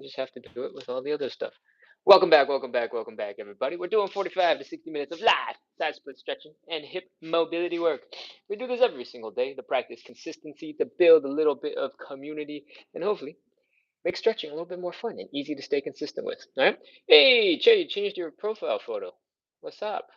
You just have to do it with all the other stuff. Welcome back, welcome back, welcome back, everybody. We're doing 45 to 60 minutes of live side split stretching and hip mobility work. We do this every single day to practice consistency, to build a little bit of community, and hopefully make stretching a little bit more fun and easy to stay consistent with. All right. Hey, Che, you changed your profile photo. What's up?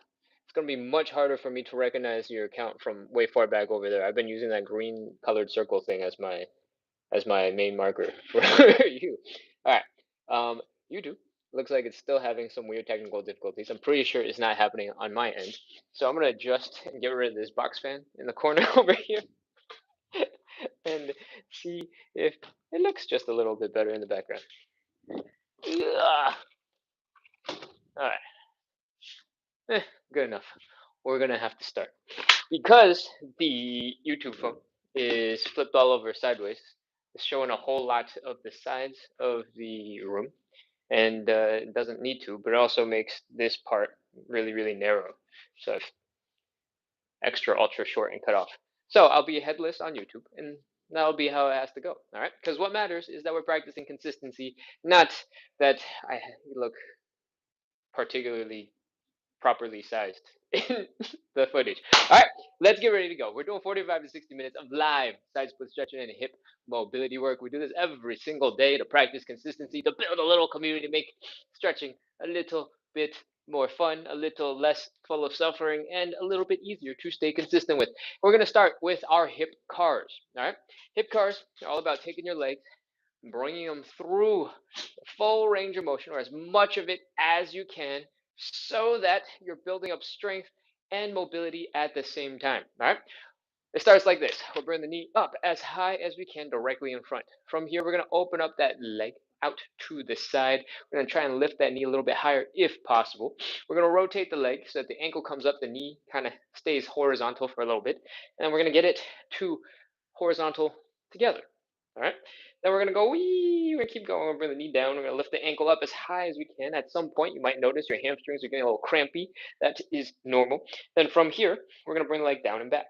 It's gonna be much harder for me to recognize your account from way far back over there. I've been using that green colored circle thing as my main marker for you. All right. YouTube looks like it's still having some weird technical difficulties. I'm pretty sure it's not happening on my end. So I'm gonna adjust and get rid of this box fan in the corner over here and see if it looks just a little bit better in the background. Ugh. All right. Good enough. We're gonna have to start because the YouTube phone is flipped all over sideways. It's showing a whole lot of the sides of the room, and it doesn't need to, but it also makes this part really, really narrow. So it's extra ultra short and cut off. So I'll be headless on YouTube, and that'll be how it has to go. All right, because what matters is that we're practicing consistency, not that I look particularly properly sized in the footage. All right, let's get ready to go. We're doing 45 to 60 minutes of live side split stretching and hip mobility work. We do this every single day to practice consistency, to build a little community, make stretching a little bit more fun, a little less full of suffering, and a little bit easier to stay consistent with. We're going to start with our hip cars. All right, hip cars are all about taking your legs, bringing them through the full range of motion, or as much of it as you can, so that you're building up strength and mobility at the same time. All right. It starts like this. We'll bring the knee up as high as we can directly in front. From here, we're going to open up that leg out to the side. We're going to try and lift that knee a little bit higher if possible. We're going to rotate the leg so that the ankle comes up, the knee kind of stays horizontal for a little bit. And we're going to get it to horizontal together. All right. Then we're going to go, we're going to keep going. We're going to bring the knee down. We're going to lift the ankle up as high as we can. At some point, you might notice your hamstrings are getting a little crampy. That is normal. Then from here, we're going to bring the leg down and back.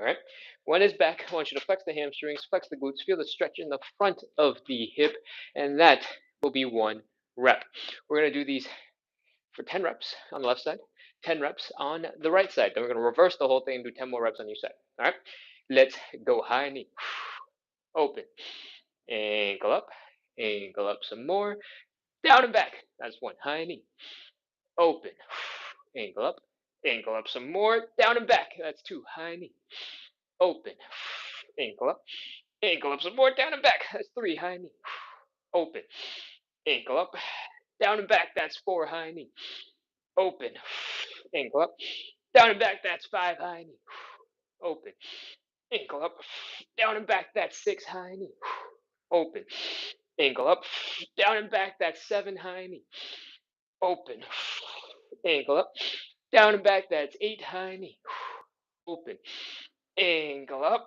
All right. When it's back, I want you to flex the hamstrings, flex the glutes, feel the stretch in the front of the hip, and that will be 1 rep. We're going to do these for 10 reps on the left side, 10 reps on the right side. Then we're going to reverse the whole thing and do 10 more reps on each side. All right. Let's go high knee. Open. Ankle up some more. Down and back. That's 1. High knee. Open. Ankle up some more. Down and back. That's 2. High knee. Open. Ankle up some more. Down and back. That's 3. High knee. Open. Ankle up. Down and back. That's 4. High knee. Open. Ankle up. Down and back. That's 5. High knee. Open. Ankle up. Down and back. That's 6. High knee. Open. Ankle up. Down and back. That's 7. High knee. Open. Ankle up. Down and back. That's 8. High knee. Open. Ankle up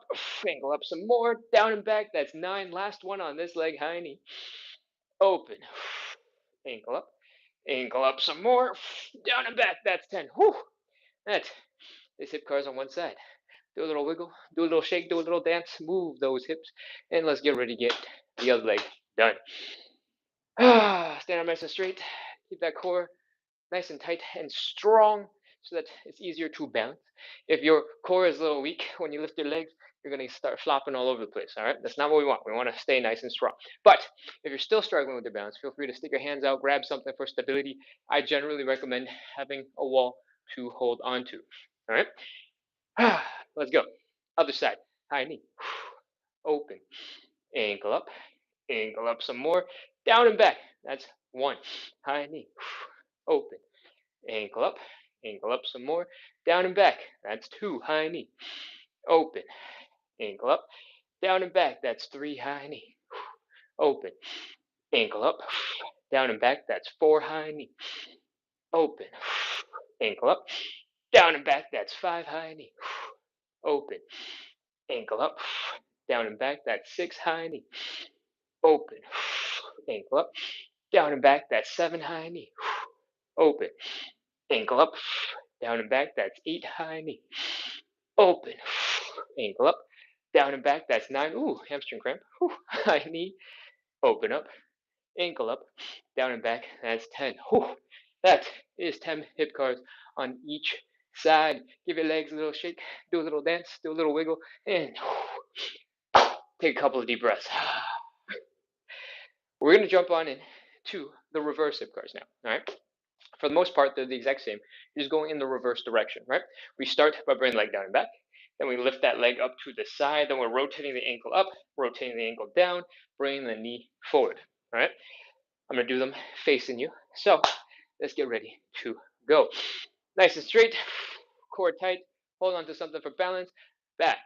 some more, down and back. That's 9. Last one on this leg, high knee. Open. Ankle up some more, down and back. That's 10. Whew. That's this hip cars on one side. Do a little wiggle, do a little shake, do a little dance, move those hips, and let's get ready to get the other leg done. Stand up nice and straight. Keep that core nice and tight and strong so that it's easier to balance. If your core is a little weak when you lift your legs, you're going to start flopping all over the place. All right, that's not what we want. We want to stay nice and strong. But if you're still struggling with your balance, feel free to stick your hands out, grab something for stability. I generally recommend having a wall to hold on to. All right, let's go. Other side, high knee, open, ankle up some more, down and back. That's 1. High knee, open, ankle up some more, down and back. That's 2. High knee, open, ankle up, down and back. That's 3. High knee, open, ankle up, down and back. That's 4. High knee, open, ankle up, down and back. That's 5. High knee, open, ankle up, down and back. That's 6. High knee, open, ankle up, down and back. That's 7. High knee, open, ankle up, down and back. That's 8. High knee, open, ankle up, down and back. That's 9. Ooh, hamstring cramp. High knee, open up, ankle up, down and back. That's 10. Whew. That is 10 hip cars on each side. Give your legs a little shake, do a little dance, do a little wiggle, and take a couple of deep breaths. We're going to jump on into the reverse hip cars now. All right. For the most part, they're the exact same. You're just going in the reverse direction, right? We start by bringing the leg down and back. Then we lift that leg up to the side. Then we're rotating the ankle up, rotating the ankle down, bringing the knee forward. All right. I'm going to do them facing you. So let's get ready to go. Nice and straight, core tight. Hold on to something for balance. Back,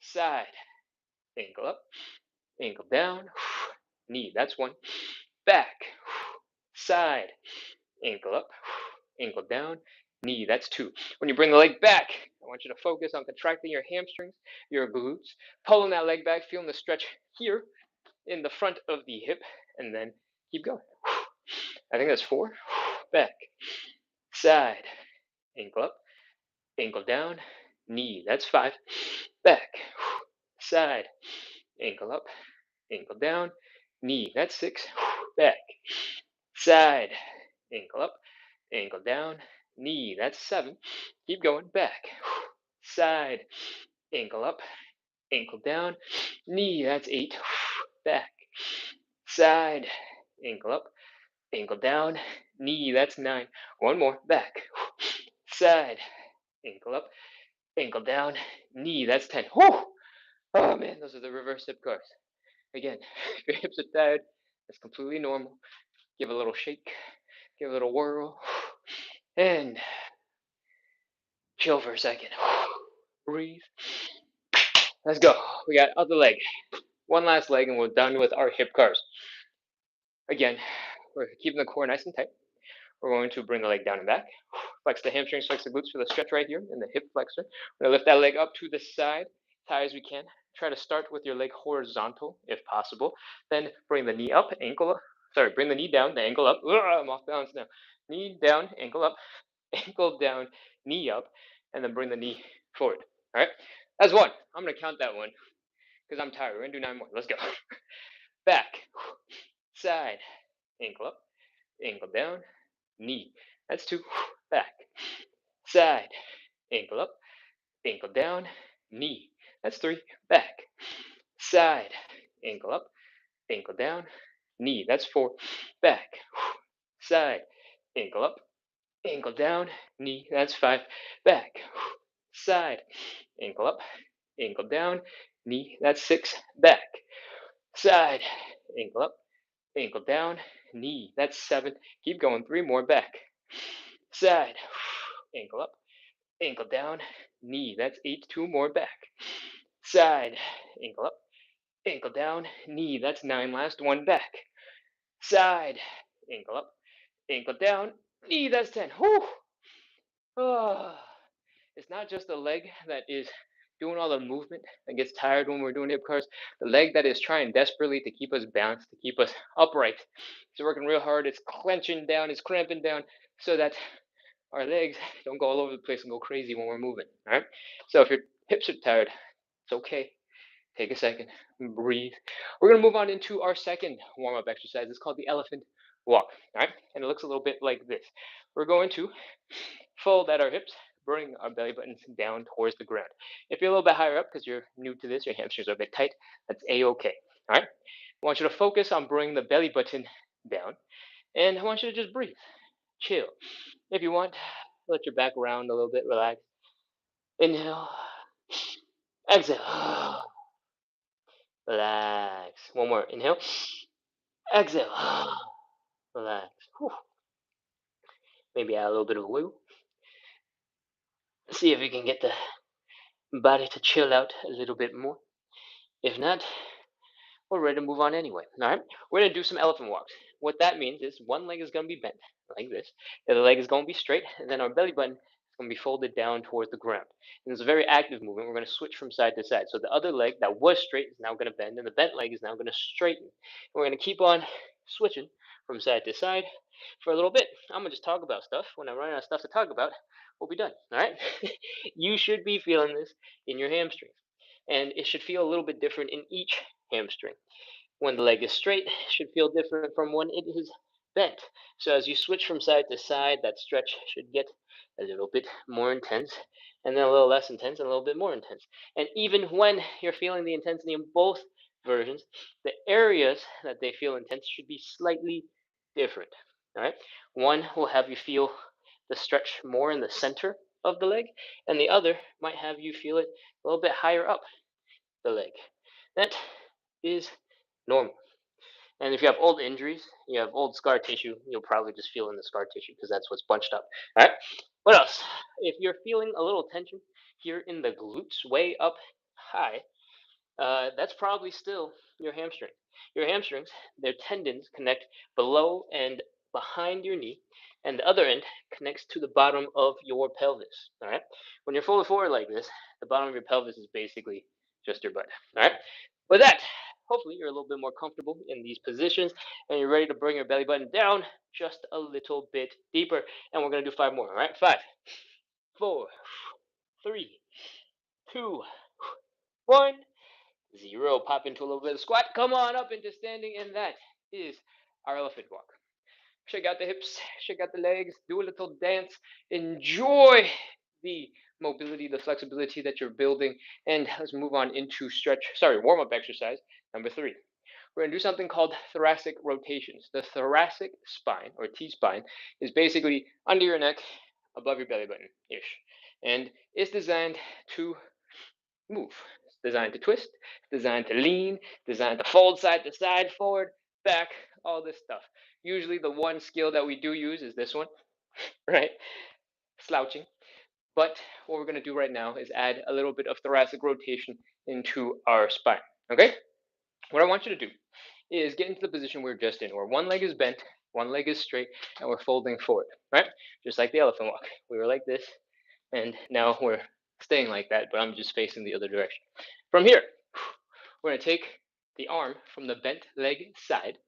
side, ankle up, ankle down, knee. That's one. Back, side, ankle up, ankle down, knee. That's two. When you bring the leg back, I want you to focus on contracting your hamstrings, your glutes, pulling that leg back, feeling the stretch here in the front of the hip, and then keep going. I think that's four. Back, side, ankle up, ankle down, knee. That's five. Back, side, ankle up, ankle down, knee. That's six. Back, side, ankle up, ankle down, knee. That's seven. Keep going. Back, side, ankle up, ankle down, knee. That's eight. Back, side, ankle up, ankle down, knee. That's nine. One more. Back, side, ankle up, ankle down, knee. That's 10. Whew! Oh man, those are the reverse hip cars. Again, if your hips are tired, that's completely normal. Give a little shake, give a little whirl, and chill for a second. Breathe. Let's go. We got other leg. One last leg, and we're done with our hip cars. Again, we're keeping the core nice and tight. We're going to bring the leg down and back. Flex the hamstrings, flex the glutes for the stretch right here in the hip flexor. We're going to lift that leg up to the side, high as we can. Try to start with your leg horizontal if possible. Then bring the knee up, bring the knee down, the ankle up. I'm off balance now. Knee down, ankle up, ankle down, knee up, and then bring the knee forward. All right, that's one. I'm going to count that one because I'm tired. We're going to do 9 more. Let's go. Back, side, ankle up, ankle down, knee. That's two. Back, side, ankle up, ankle down, knee. That's three. Back, side, ankle up, ankle down, knee. That's four. Back, side, ankle up, ankle down, knee. That's five. Back, side, ankle up, ankle down, knee. That's six. Back, side, ankle up, ankle down, knee. That's seven. Keep going. Three more. Back, side, ankle up, ankle down, knee. That's eight. Two more. Back, side, ankle up, ankle down, knee. That's nine. Last one. Back, side, ankle up, ankle down, knee. That's 10. Whew. Oh. It's not just the leg that is doing all the movement that gets tired when we're doing hip cars. The leg that is trying desperately to keep us balanced, to keep us upright. It's working real hard. It's clenching down, it's cramping down so that our legs don't go all over the place and go crazy when we're moving. All right. So if your hips are tired, it's okay. Take a second, breathe. We're going to move on into our second warm up exercise. It's called the elephant walk. All right. And it looks a little bit like this. We're going to fold at our hips, bring our belly buttons down towards the ground. If you're a little bit higher up because you're new to this, your hamstrings are a bit tight, that's a-okay. All right. I want you to focus on bringing the belly button down. And I want you to just breathe, chill. If you want, let your back round a little bit, relax. Inhale, exhale, relax. One more, inhale, exhale, relax. Whew. Maybe add a little bit of a wiggle. See if you can get the body to chill out a little bit more. If not, we're ready to move on anyway. All right, we're going to do some elephant walks. What that means is one leg is going to be bent like this, the other leg is going to be straight, and then our belly button is going to be folded down towards the ground. And it's a very active movement. We're going to switch from side to side. So the other leg that was straight is now going to bend, and the bent leg is now going to straighten. And we're going to keep on switching from side to side for a little bit. I'm going to just talk about stuff. When I run out of stuff to talk about, we'll be done. All right? You should be feeling this in your hamstrings. And it should feel a little bit different in each hamstring. When the leg is straight, it should feel different from when it is bent. So as you switch from side to side, that stretch should get a little bit more intense, and then a little less intense, and a little bit more intense. And even when you're feeling the intensity in both versions, the areas that they feel intense should be slightly different. All right. One will have you feel the stretch more in the center of the leg, and the other might have you feel it a little bit higher up the leg. That is normal. And if you have old injuries, you have old scar tissue, you'll probably just feel in the scar tissue because that's what's bunched up. All right. What else? If you're feeling a little tension here in the glutes, way up high, that's probably still your hamstring. Your hamstrings, their tendons connect below and behind your knee, and the other end connects to the bottom of your pelvis. All right. When you're fully forward like this, the bottom of your pelvis is basically just your butt. All right. With that, hopefully you're a little bit more comfortable in these positions, and you're ready to bring your belly button down just a little bit deeper. And we're gonna do 5 more. All right. 5, 4, 3, 2, 1. 0. Pop into a little bit of squat. Come on up into standing, and that is our elephant walk. Shake out the hips, shake out the legs, do a little dance, enjoy the mobility, the flexibility that you're building, and let's move on into warm up exercise number 3. We're gonna do something called thoracic rotations. The thoracic spine, or T-spine, is basically under your neck, above your belly button ish, and it's designed to move. It's designed to twist, designed to lean, designed to fold side to side, forward, back, all this stuff. Usually the one skill that we do use is this one, right? Slouching. But what we're going to do right now is add a little bit of thoracic rotation into our spine. Okay? What I want you to do is get into the position we are just in, where one leg is bent, one leg is straight, and we're folding forward, right? Just like the elephant walk. We were like this, and now we're staying like that, but I'm just facing the other direction. From here, we're going to take the arm from the bent leg side.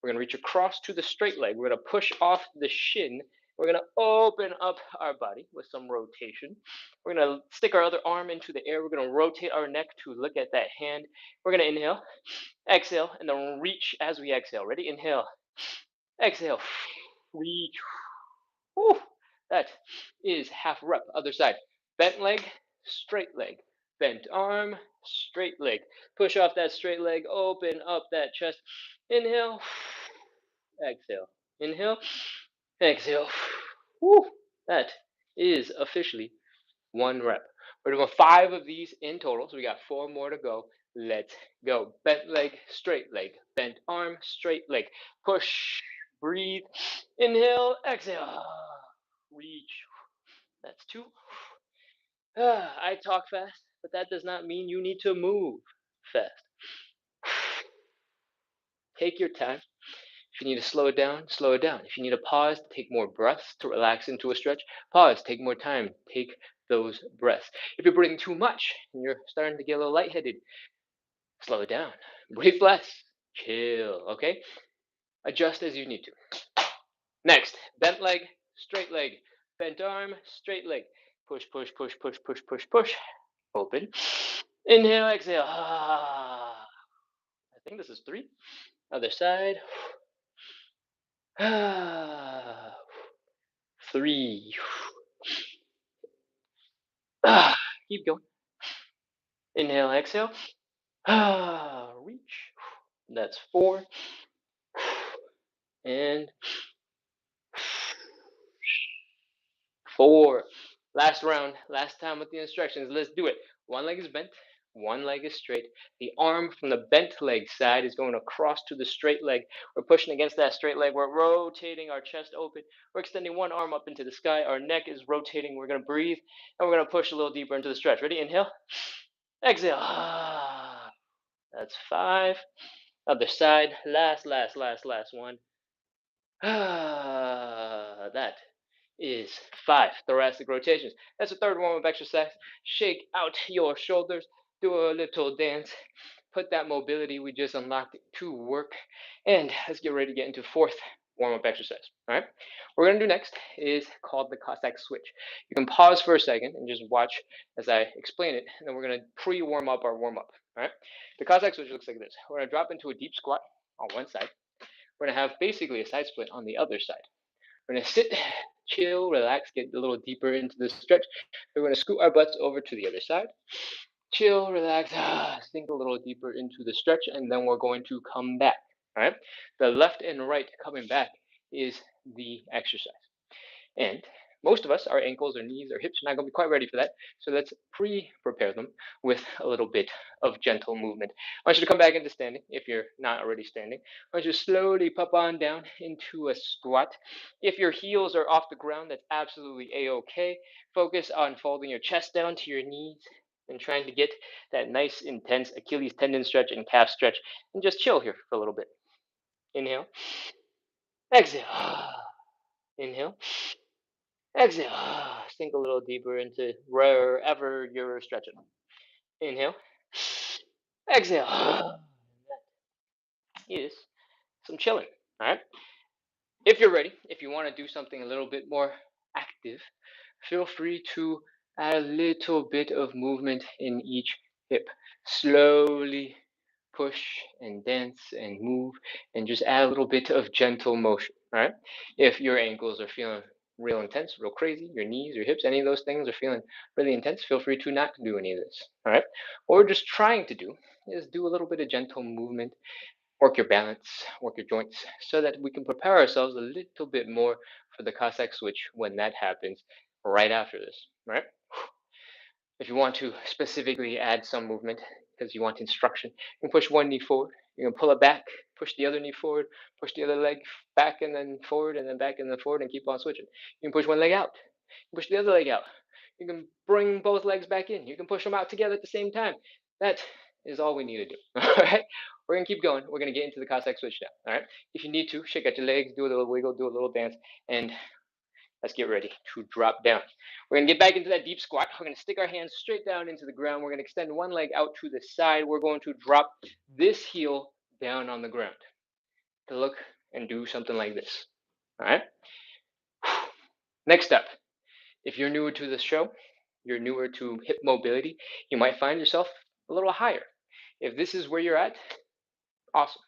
We're going to reach across to the straight leg. We're going to push off the shin. We're going to open up our body with some rotation. We're going to stick our other arm into the air. We're going to rotate our neck to look at that hand. We're going to inhale, exhale, and then reach as we exhale. Ready? Inhale, exhale, reach. Whew. That is half rep. Other side. Bent leg, straight leg. Bent arm, straight leg. Push off that straight leg. Open up that chest. Inhale, exhale. Inhale, exhale. Whew. That is officially 1 rep. We're doing 5 of these in total, so we got 4 more to go. Let's go. Bent leg, straight leg. Bent arm, straight leg. Push, breathe. Inhale, exhale. Reach. That's 2. I talk fast, but that does not mean you need to move fast. Take your time. If you need to slow it down, slow it down. If you need to pause, take more breaths to relax into a stretch, pause, take more time, take those breaths. If you're breathing too much and you're starting to get a little lightheaded, slow it down. Breathe less. Chill, okay? Adjust as you need to. Next, bent leg, straight leg. Bent arm, straight leg. Push, push, push, push, push, push, push. Open. Inhale, exhale. I think this is 3. Other side. 3. Keep going. Inhale, exhale. Reach. That's 4. And 4. Last round, last time with the instructions. Let's do it. One leg is bent, one leg is straight. The arm from the bent leg side is going across to the straight leg. We're pushing against that straight leg. We're rotating our chest open. We're extending one arm up into the sky. Our neck is rotating. We're going to breathe, and we're going to push a little deeper into the stretch. Ready? Inhale. Exhale. That's 5. Other side. Last one. That is 5 thoracic rotations. That's the third warm-up exercise. Shake out your shoulders, do a little dance, put that mobility we just unlocked to work, and let's get ready to get into 4th warm-up exercise. All right. What we're going to do next is called the Cossack switch. You can pause for a second and just watch as I explain it, and then we're going to pre-warm up our warm-up. All right. The Cossack switch looks like this. We're going to drop into a deep squat on one side. We're going to have basically a side split on the other side. We're going to sit, chill, relax, get a little deeper into the stretch. We're going to scoot our butts over to the other side. Chill, relax, sink a little deeper into the stretch, and then we're going to come back. All right. The left and right coming back is the exercise. And most of us, our ankles or knees or hips are not going to be quite ready for that. So let's pre-prepare them with a little bit of gentle movement. I want you to come back into standing if you're not already standing. I want you to slowly pop on down into a squat. If your heels are off the ground, that's absolutely a-okay. Focus on folding your chest down to your knees and trying to get that nice, intense Achilles tendon stretch and calf stretch. And just chill here for a little bit. Inhale. Exhale. Inhale. Exhale. Sink a little deeper into wherever you're stretching. Inhale. Exhale. That is some chilling. All right. If you're ready, if you want to do something a little bit more active, feel free to add a little bit of movement in each hip. Slowly push and dance and move and just add a little bit of gentle motion. All right. If your ankles are feeling real intense, real crazy, your knees, your hips, any of those things are feeling really intense, feel free to not do any of this. All right. What we're just trying to do is do a little bit of gentle movement, work your balance, work your joints, so that we can prepare ourselves a little bit more for the Cossack switch when that happens right after this. All right. If you want to specifically add some movement because you want instruction, you can push one knee forward, you can pull it back, push the other knee forward, push the other leg back and then forward and then back and then forward and keep on switching. You can push one leg out, push the other leg out. You can bring both legs back in. You can push them out together at the same time. That is all we need to do. All right. We're going to keep going. We're going to get into the Cossack switch now. All right. If you need to, shake out your legs, do a little wiggle, do a little dance, and let's get ready to drop down. We're going to get back into that deep squat. We're going to stick our hands straight down into the ground. We're going to extend one leg out to the side. We're going to drop this heel down on the ground to look and do something like this. All right. Next step. If you're newer to the show, you're newer to hip mobility, you might find yourself a little higher. If this is where you're at, awesome.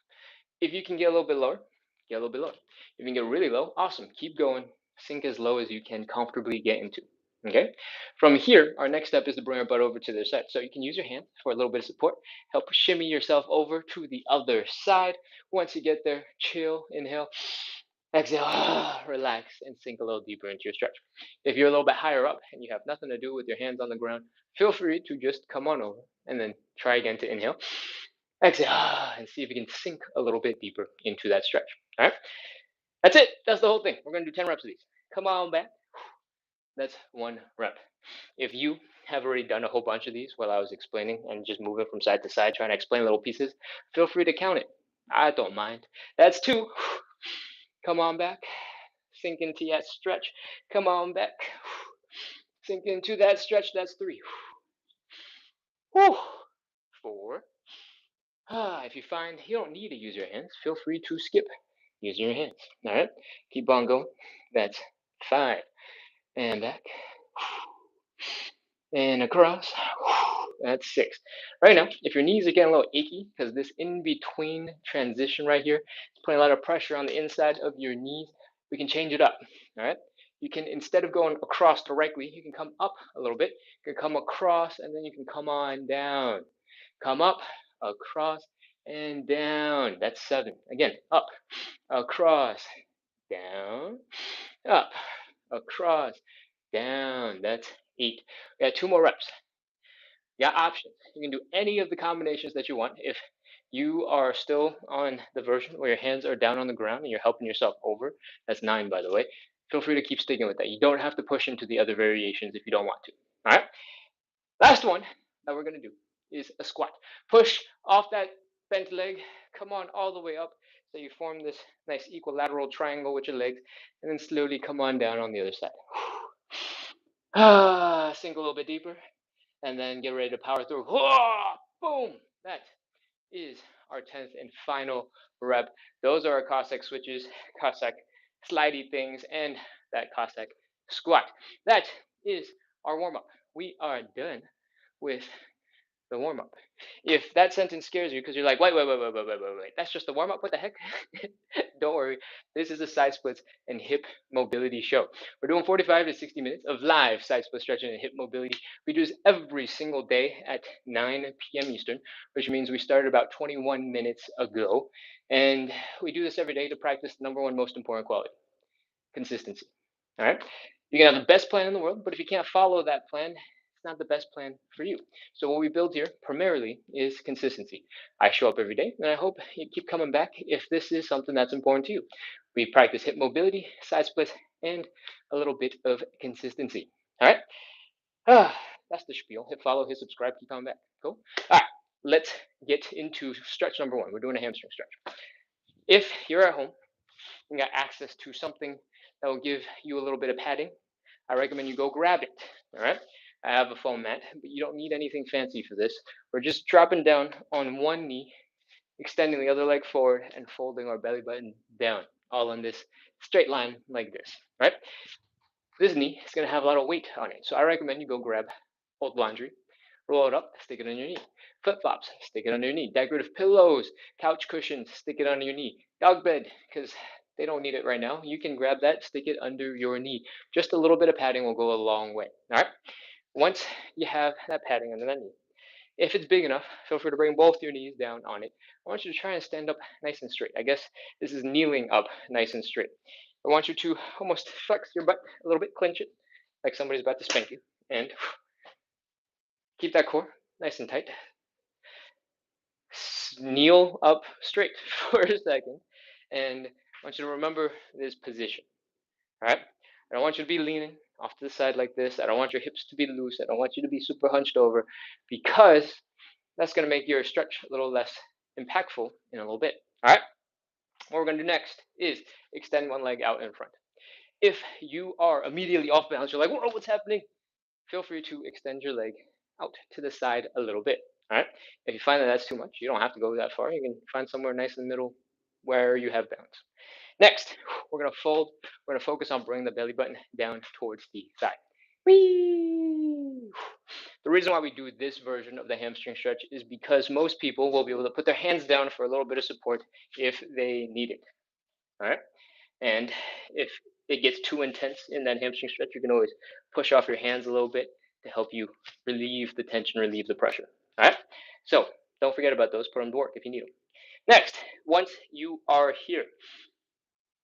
If you can get a little bit lower, get a little bit lower. If you can get really low, awesome. Keep going. Sink as low as you can comfortably get into. Okay. From here, our next step is to bring our butt over to the other side. So you can use your hand for a little bit of support. Help shimmy yourself over to the other side. Once you get there, chill, inhale, exhale, relax, and sink a little deeper into your stretch. If you're a little bit higher up and you have nothing to do with your hands on the ground, feel free to just come on over and then try again to inhale. Exhale, and see if you can sink a little bit deeper into that stretch. All right. That's it. That's the whole thing. We're going to do 10 reps of these. Come on back. That's 1 rep. If you have already done a whole bunch of these while I was explaining and just moving from side to side, trying to explain little pieces, feel free to count it. I don't mind. That's 2. Come on back. Sink into that stretch. Come on back. Sink into that stretch. That's 3. Whew. 4. If you find you don't need to use your hands, feel free to skip using your hands. All right. Keep on going. That's 5. And back. And across. That's 6. Right now, if your knees are getting a little achy, because this in-between transition right here is putting a lot of pressure on the inside of your knees, we can change it up. All right. You can, instead of going across directly, you can come up a little bit. You can come across, and then you can come on down. Come up, across, and down. That's 7. Again, up, across, down, up, across, down. That's 8. We got 2 more reps. You got options. You can do any of the combinations that you want. If you are still on the version where your hands are down on the ground and you're helping yourself over, that's 9, by the way. Feel free to keep sticking with that. You don't have to push into the other variations if you don't want to. All right. Last one that we're going to do is a squat. Push off that bent leg. Come on all the way up. So you form this nice equilateral triangle with your legs, and then slowly come on down on the other side. Sink a little bit deeper, and then get ready to power through. Boom! That is our 10th and final rep. Those are our Cossack switches, Cossack slidey things, and that Cossack squat. That is our warm up. We are done with the warm up. If that sentence scares you because you're like, wait, that's just the warm up? What the heck? Don't worry. This is a side splits and hip mobility show. We're doing 45 to 60 minutes of live side split stretching and hip mobility. We do this every single day at 9 p.m. Eastern, which means we started about 21 minutes ago. And we do this every day to practice the number one most important quality: consistency. All right. You can have the best plan in the world, but if you can't follow that plan, it's not the best plan for you. So what we build here primarily is consistency. I show up every day, and I hope you keep coming back if this is something that's important to you. We practice hip mobility, side splits, and a little bit of consistency. All right. That's the spiel. Hit follow, hit subscribe, keep coming back. Cool. All right. Let's get into stretch number one. We're doing a hamstring stretch. If you're at home, you got access to something that will give you a little bit of padding, I recommend you go grab it. All right. I have a foam mat, but you don't need anything fancy for this. We're just dropping down on one knee, extending the other leg forward, and folding our belly button down, all on this straight line like this. Right. This knee is going to have a lot of weight on it, so I recommend you go grab old laundry, roll it up, stick it on your knee. Flip flops, stick it on your knee. Decorative pillows, couch cushions, stick it on your knee. Dog bed, because they don't need it right now. You can grab that, stick it under your knee. Just a little bit of padding will go a long way. All right. Once you have that padding under that knee, if it's big enough, feel free to bring both your knees down on it. I want you to try and stand up nice and straight. I guess this is kneeling up nice and straight. I want you to almost flex your butt a little bit, clench it, like somebody's about to spank you, and keep that core nice and tight. Kneel up straight for a second, and I want you to remember this position. All right. I don't want you to be leaning off to the side like this. I don't want your hips to be loose. I don't want you to be super hunched over, because that's going to make your stretch a little less impactful in a little bit. All right. What we're going to do next is extend one leg out in front. If you are immediately off balance, you're like, whoa, what's happening? Feel free to extend your leg out to the side a little bit. All right. If you find that that's too much, you don't have to go that far. You can find somewhere nice in the middle where you have balance. Next, we're going to fold. We're going to focus on bringing the belly button down towards the thigh. Whee! The reason why we do this version of the hamstring stretch is because most people will be able to put their hands down for a little bit of support if they need it. All right. And if it gets too intense in that hamstring stretch, you can always push off your hands a little bit to help you relieve the tension, relieve the pressure. All right. So don't forget about those. Put them to work if you need them. Next, once you are here,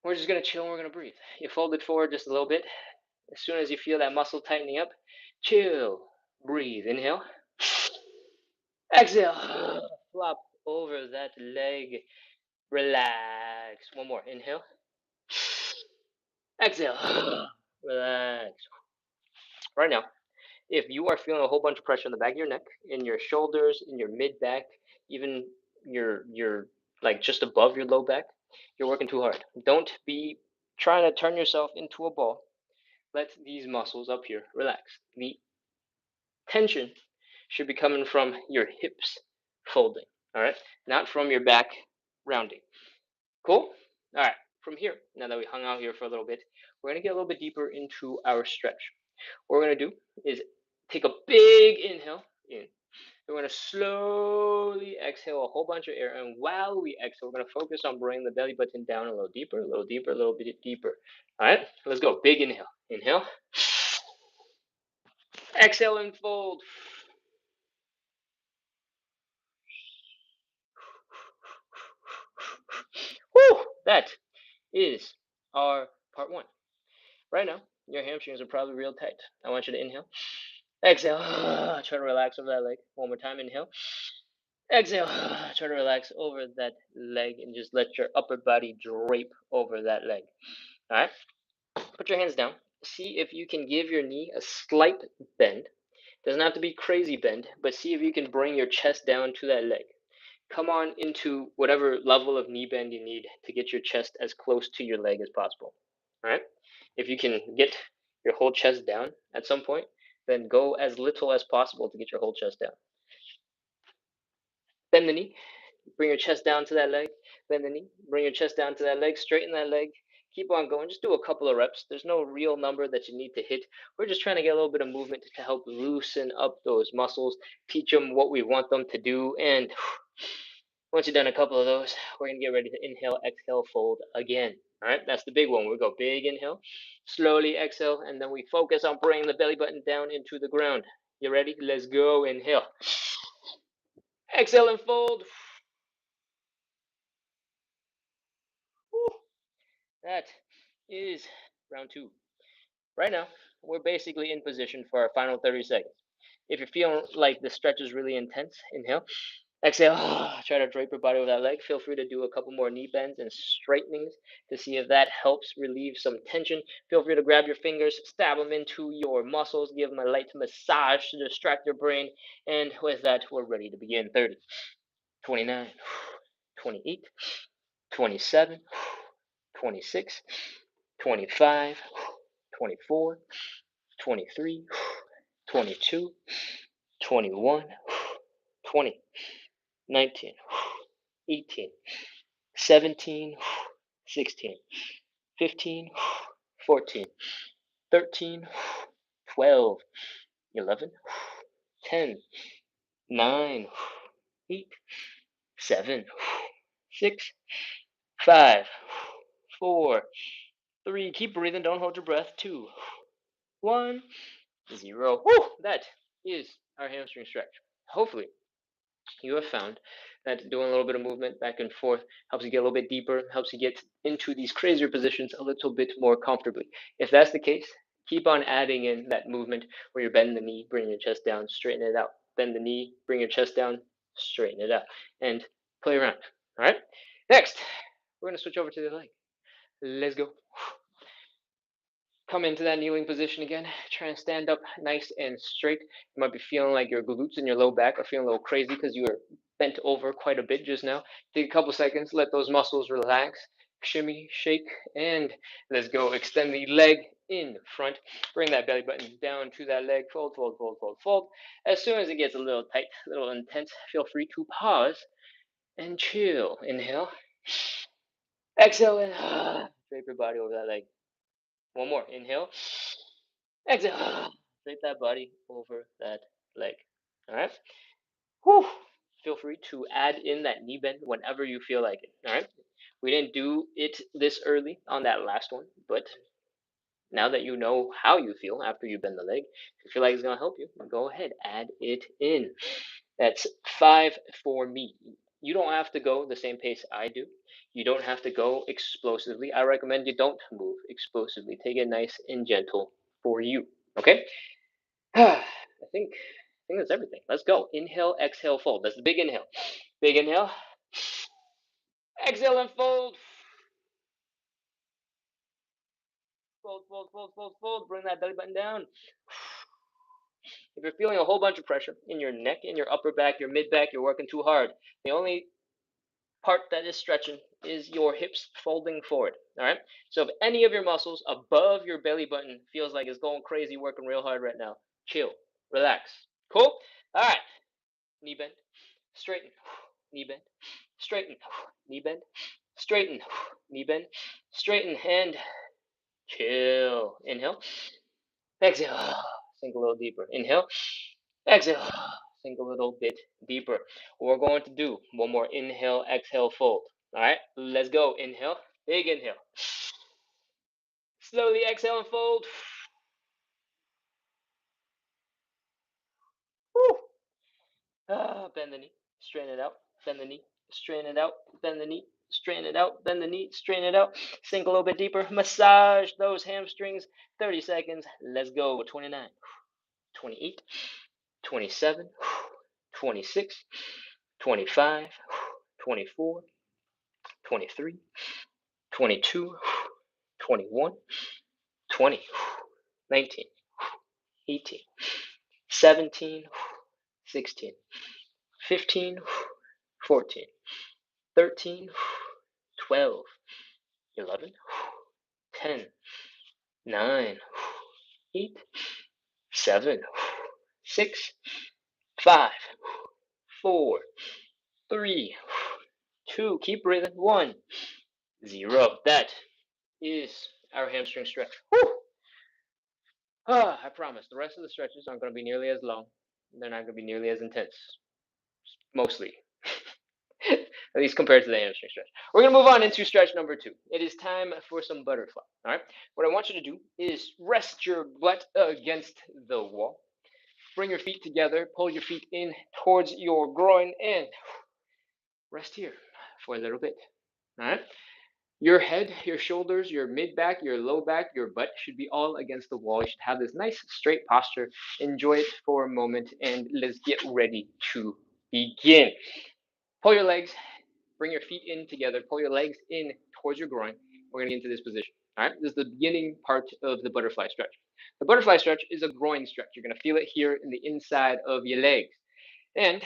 we're just going to chill and we're going to breathe. You fold it forward just a little bit. As soon as you feel that muscle tightening up, chill, breathe. Inhale. Exhale. Flop over that leg. Relax. One more. Inhale. Exhale. Relax. Right now, if you are feeling a whole bunch of pressure in the back of your neck, in your shoulders, in your mid back, even your like just above your low back, you're working too hard. Don't be trying to turn yourself into a ball. Let these muscles up here relax. The tension should be coming from your hips folding, all right? Not from your back rounding. Cool? All right. From here, now that we hung out here for a little bit, we're going to get a little bit deeper into our stretch. What we're going to do is take a big inhale in. We're going to slowly exhale a whole bunch of air. And while we exhale, we're going to focus on bringing the belly button down a little deeper, a little deeper, a little bit deeper. All right, let's go. Big inhale. Inhale. Exhale and fold. Whew, that is our part one. Right now, your hamstrings are probably real tight. I want you to inhale. Exhale. Try to relax over that leg. One more time. Inhale. Exhale. Try to relax over that leg and just let your upper body drape over that leg. All right. Put your hands down. See if you can give your knee a slight bend. Doesn't have to be crazy bend, but see if you can bring your chest down to that leg. Come on into whatever level of knee bend you need to get your chest as close to your leg as possible. All right. If you can get your whole chest down at some point, then go as little as possible to get your whole chest down. Bend the knee, bring your chest down to that leg, bend the knee, bring your chest down to that leg, straighten that leg, Keep on going. Just do a couple of reps. There's no real number that you need to hit. We're just trying to get a little bit of movement to help loosen up those muscles, teach them what we want them to do. And once you've done a couple of those, we're going to get ready to inhale, exhale, fold again. All right, that's the big one. We go big inhale, slowly exhale, and then we focus on bringing the belly button down into the ground. You ready? Let's go. Inhale. Exhale and fold. That is round two. Right now, we're basically in position for our final 30 seconds. If you're feeling like the stretch is really intense, inhale. Exhale, try to drape your body over that leg. Feel free to do a couple more knee bends and straightenings to see if that helps relieve some tension. Feel free to grab your fingers, stab them into your muscles, give them a light massage to distract your brain. And with that, we're ready to begin. 30, 29, 28, 27, 26, 25, 24, 23, 22, 21, 20, 19, 18, 17, 16, 15, 14, 13, 12, 11, 10, 9, 8, 7, 6, 5, 4, 3. Keep breathing. Don't hold your breath. 2, 1, 0. Woo! That is our hamstring stretch. Hopefully, you have found that doing a little bit of movement back and forth helps you get a little bit deeper, helps you get into these crazier positions a little bit more comfortably. If that's the case, keep on adding in that movement where you're bending the knee, bring your chest down, straighten it out. Bend the knee, bring your chest down, straighten it out, and play around. All right. Next, we're gonna switch over to the leg. Let's go. Come into that kneeling position again. Try and stand up nice and straight. You might be feeling like your glutes and your low back are feeling a little crazy because you were bent over quite a bit just now. Take a couple seconds, let those muscles relax. Shimmy, shake, and let's go. Extend the leg in front. Bring that belly button down to that leg. Fold, fold, fold, fold, fold. As soon as it gets a little tight, a little intense, feel free to pause and chill. Inhale. Exhale and drape your body over that leg. One more. Inhale. Exhale. Drape that body over that leg. All right. Whew. Feel free to add in that knee bend whenever you feel like it. All right. We didn't do it this early on that last one, but now that you know how you feel after you bend the leg, if you feel like it's going to help you, go ahead, add it in. That's 5 for me. You don't have to go the same pace I do. You don't have to go explosively. I recommend you don't move explosively. Take it nice and gentle for you. Okay? I think that's everything. Let's go. Inhale, exhale, fold. That's the big inhale. Big inhale. Exhale and fold. Fold, fold, fold, fold, fold. Bring that belly button down. If you're feeling a whole bunch of pressure in your neck, in your upper back, your mid back, you're working too hard. The only part that is stretching is your hips folding forward. All right. So if any of your muscles above your belly button feels like it's going crazy, working real hard right now, chill, relax. Cool. All right. Knee bend, straighten, knee bend, straighten, knee bend, straighten, knee bend, straighten, and chill. Inhale, exhale, sink a little deeper. Inhale, exhale, sink a little bit deeper. What we're going to do, one more inhale, exhale, fold. All right, let's go. Inhale, big inhale. Slowly exhale and fold. Woo. Bend the knee, straighten it out, bend the knee, straighten it out, bend the knee, straighten it out, bend the knee, straighten it out, sink a little bit deeper, massage those hamstrings, 30 seconds, let's go, 29, 28, 27, 26, 25, 24, 23, 22, 21, 20, 19, 18, 17, 16, 15, 14, 13, 12, 11, 10, 9, 8, 7, 6, 5, 4, 3, 2. Keep breathing. 1, 0. That is our hamstring stretch. Whew! Ah, I promise. The rest of the stretches aren't going to be nearly as long. They're not going to be nearly as intense. Mostly. At least compared to the hamstring stretch. We're going to move on into stretch number 2. It is time for some butterfly. All right. What I want you to do is rest your butt against the wall. Bring your feet together. Pull your feet in towards your groin and rest here for a little bit. All right. Your head, your shoulders, your mid back, your low back, your butt should be all against the wall. You should have this nice straight posture. Enjoy it for a moment and let's get ready to begin. Pull your legs, bring your feet in together, pull your legs in towards your groin. We're going to get into this position. All right, this is the beginning part of the butterfly stretch. The butterfly stretch is a groin stretch. You're going to feel it here in the inside of your legs. And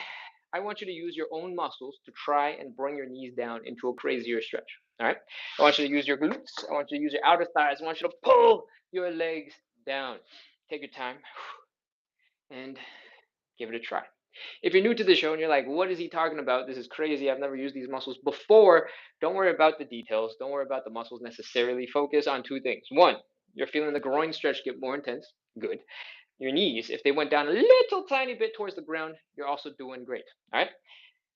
I want you to use your own muscles to try and bring your knees down into a crazier stretch. All right. I want you to use your glutes. I want you to use your outer thighs. I want you to pull your legs down. Take your time and give it a try. If you're new to the show and you're like, what is he talking about? This is crazy. I've never used these muscles before. Don't worry about the details. Don't worry about the muscles necessarily. Focus on two things. One, you're feeling the groin stretch get more intense. Good. Your knees, if they went down a little tiny bit towards the ground, you're also doing great. All right.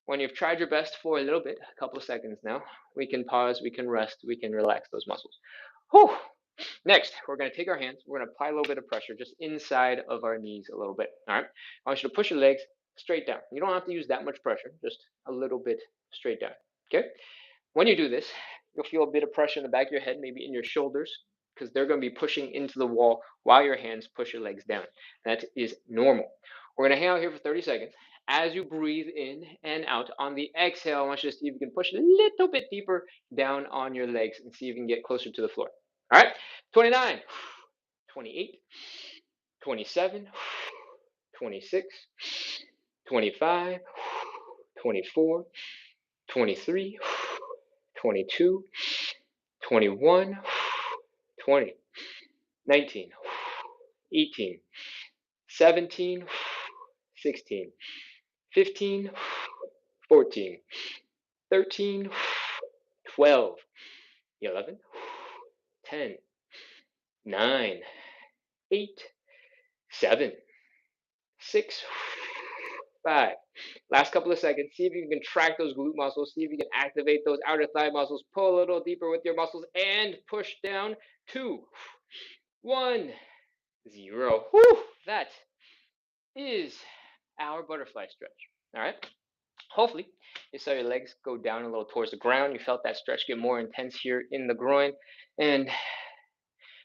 When you've tried your best for a little bit, a couple of seconds now, we can pause, we can rest, we can relax those muscles. Whew. Next, we're going to take our hands, we're going to apply a little bit of pressure just inside of our knees a little bit. All right. I want you to push your legs straight down. You don't have to use that much pressure, just a little bit straight down. Okay. When you do this, you'll feel a bit of pressure in the back of your head, maybe in your shoulders, because they're going to be pushing into the wall while your hands push your legs down. That is normal. We're going to hang out here for 30 seconds. As you breathe in and out, on the exhale, I want you to see if you can push a little bit deeper down on your legs and see if you can get closer to the floor. All right, 29, 28, 27, 26, 25, 24, 23, 22, 21, 20, 19, 18, 17, 16, 15, 14, 13, 12, 11, 10, 9, 8, 7, 6, 5. Last couple of seconds. See if you can contract those glute muscles. See if you can activate those outer thigh muscles. Pull a little deeper with your muscles and push down. 2, 1, 0. Whew, that is our butterfly stretch. All right. Hopefully, you saw your legs go down a little towards the ground. You felt that stretch get more intense here in the groin, and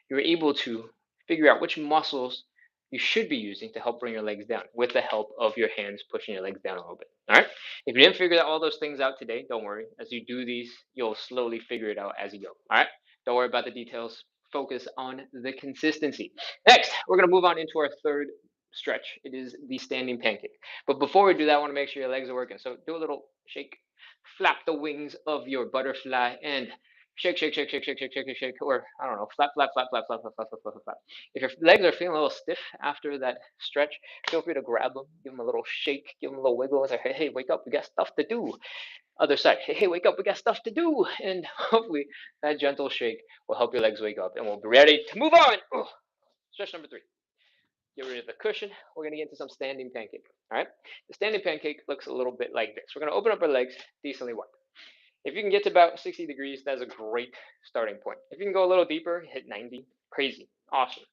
you're able to figure out which muscles you should be using to help bring your legs down with the help of your hands pushing your legs down a little bit. All right. If you didn't figure out all those things out today, don't worry. As you do these, you'll slowly figure it out as you go. All right. Don't worry about the details. Focus on the consistency. Next, we're going to move on into our third stretch. It is the standing pancake. But before we do that, I want to make sure your legs are working. So do a little shake, flap the wings of your butterfly, and shake, shake, shake, shake, shake, shake, shake, shake, or I don't know, flap, flap, flap, flap, flap, flap, flap, flap, flap, flap. If your legs are feeling a little stiff after that stretch, feel free to grab them, give them a little shake, give them a little wiggle, and say, hey, hey, wake up, we got stuff to do. Other side, hey, hey, wake up, we got stuff to do. And hopefully that gentle shake will help your legs wake up, and we'll be ready to move on. Stretch number 3. Get rid of the cushion. We're going to get into some standing pancake. All right. The standing pancake looks a little bit like this. We're going to open up our legs decently wide. If you can get to about 60 degrees, that's a great starting point. If you can go a little deeper, hit 90, crazy, awesome.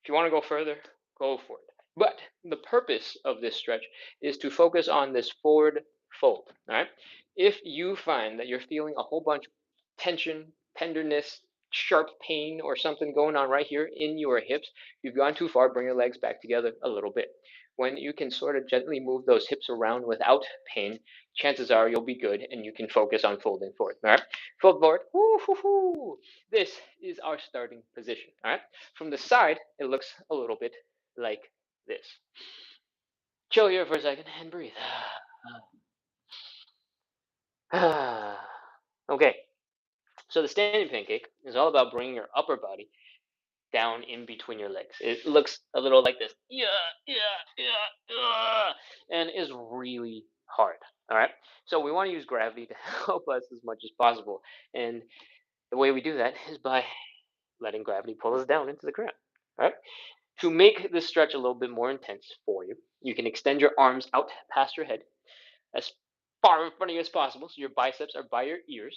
If you want to go further, go for it. But the purpose of this stretch is to focus on this forward fold. All right. If you find that you're feeling a whole bunch of tension, tenderness, sharp pain, or something going on right here in your hips, you've gone too far, bring your legs back together a little bit. When you can sort of gently move those hips around without pain, chances are you'll be good and you can focus on folding forward. All right. Fold forward. Woo-hoo-hoo. This is our starting position. All right. From the side, it looks a little bit like this. Chill here for a second and breathe. Okay, so the standing pancake is all about bringing your upper body down in between your legs. It looks a little like this, yeah, yeah, yeah, and is really hard. All right, so we want to use gravity to help us as much as possible. And The way we do that is by letting gravity pull us down into the ground. All right. To make this stretch a little bit more intense for you, you can extend your arms out past your head as far in front of you as possible, so your biceps are by your ears.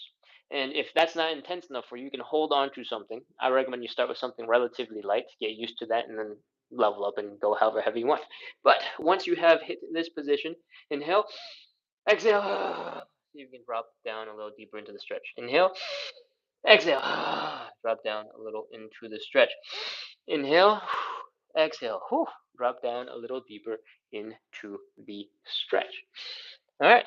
And if that's not intense enough for you, you can hold on to something. I recommend you start with something relatively light, get used to that, and then level up and go however heavy you want. But once you have hit this position, inhale, exhale. See if you can drop down a little deeper into the stretch. Inhale, exhale. Drop down a little into the stretch. Inhale, exhale. Drop down a little deeper into the stretch. All right,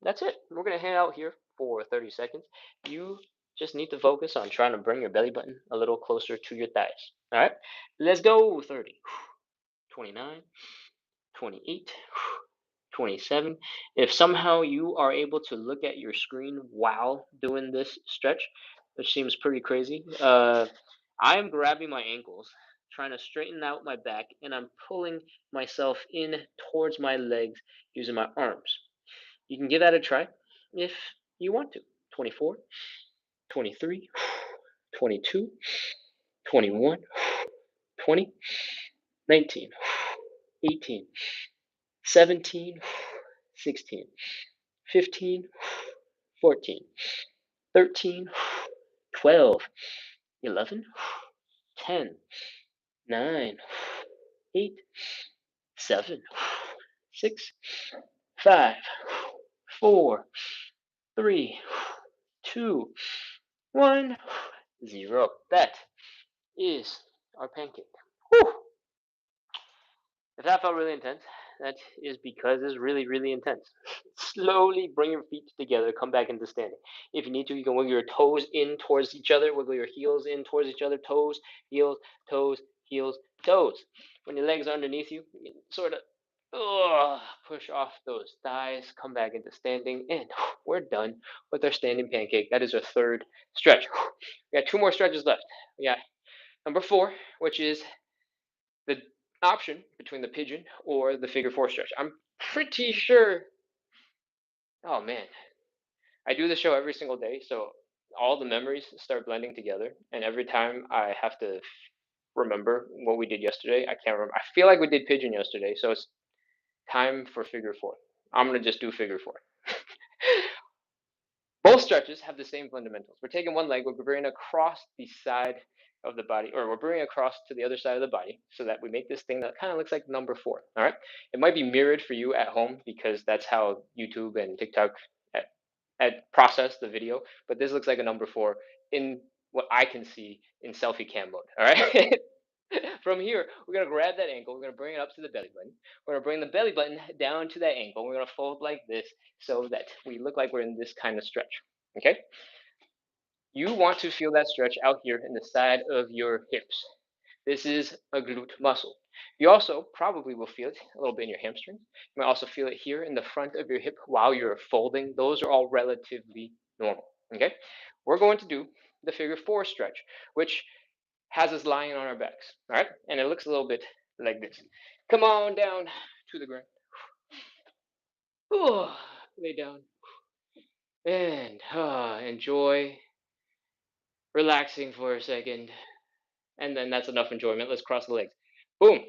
that's it. We're going to hang out here for 30 seconds. You just need to focus on trying to bring your belly button a little closer to your thighs. All right, let's go. 30, 29, 28, 27. If somehow you are able to look at your screen while doing this stretch, which seems pretty crazy, I'm grabbing my ankles, trying to straighten out my back, and I'm pulling myself in towards my legs using my arms. You can give that a try if you want to. 24, 23, 22, 21, 20, 19, 18, 17, 16, 15, 14, 13, 12, 11, 10, 9, 8, 7, 6, 5, 4, 3, 2, 1, 0. That is our pancake. Whew. If that felt really intense, that is because it's really, really intense. Slowly bring your feet together, come back into standing. If you need to, you can wiggle your toes in towards each other, wiggle your heels in towards each other, toes, heels, toes, heels, toes. When your legs are underneath you, you can sort of push off those thighs, come back into standing, and we're done with our standing pancake. That is our third stretch. We got two more stretches left. We got number 4, which is the option between the pigeon or the figure 4 stretch. I'm pretty sure. Oh man, I do the show every single day, so all the memories start blending together. And every time I have to remember what we did yesterday, I can't remember. I feel like we did pigeon yesterday, so it's time for figure 4. I'm gonna just do figure 4. Both stretches have the same fundamentals. We're taking one leg, we're bringing across the side of the body, or we're bringing across to the other side of the body so that we make this thing that kind of looks like number 4. All right. It might be mirrored for you at home because that's how YouTube and TikTok process the video, but this looks like a number 4 in what I can see in selfie cam mode. All right. From here, we're going to grab that ankle. We're going to bring it up to the belly button. We're going to bring the belly button down to that ankle. We're going to fold like this so that we look like we're in this kind of stretch. Okay? You want to feel that stretch out here in the side of your hips. This is a glute muscle. You also probably will feel it a little bit in your hamstrings. You might also feel it here in the front of your hip while you're folding. Those are all relatively normal. Okay? We're going to do the figure 4 stretch, which has us lying on our backs. All right? And it looks a little bit like this. Come on down to the ground. Ooh, lay down. And enjoy relaxing for a second. And then that's enough enjoyment. Let's cross the legs. Boom.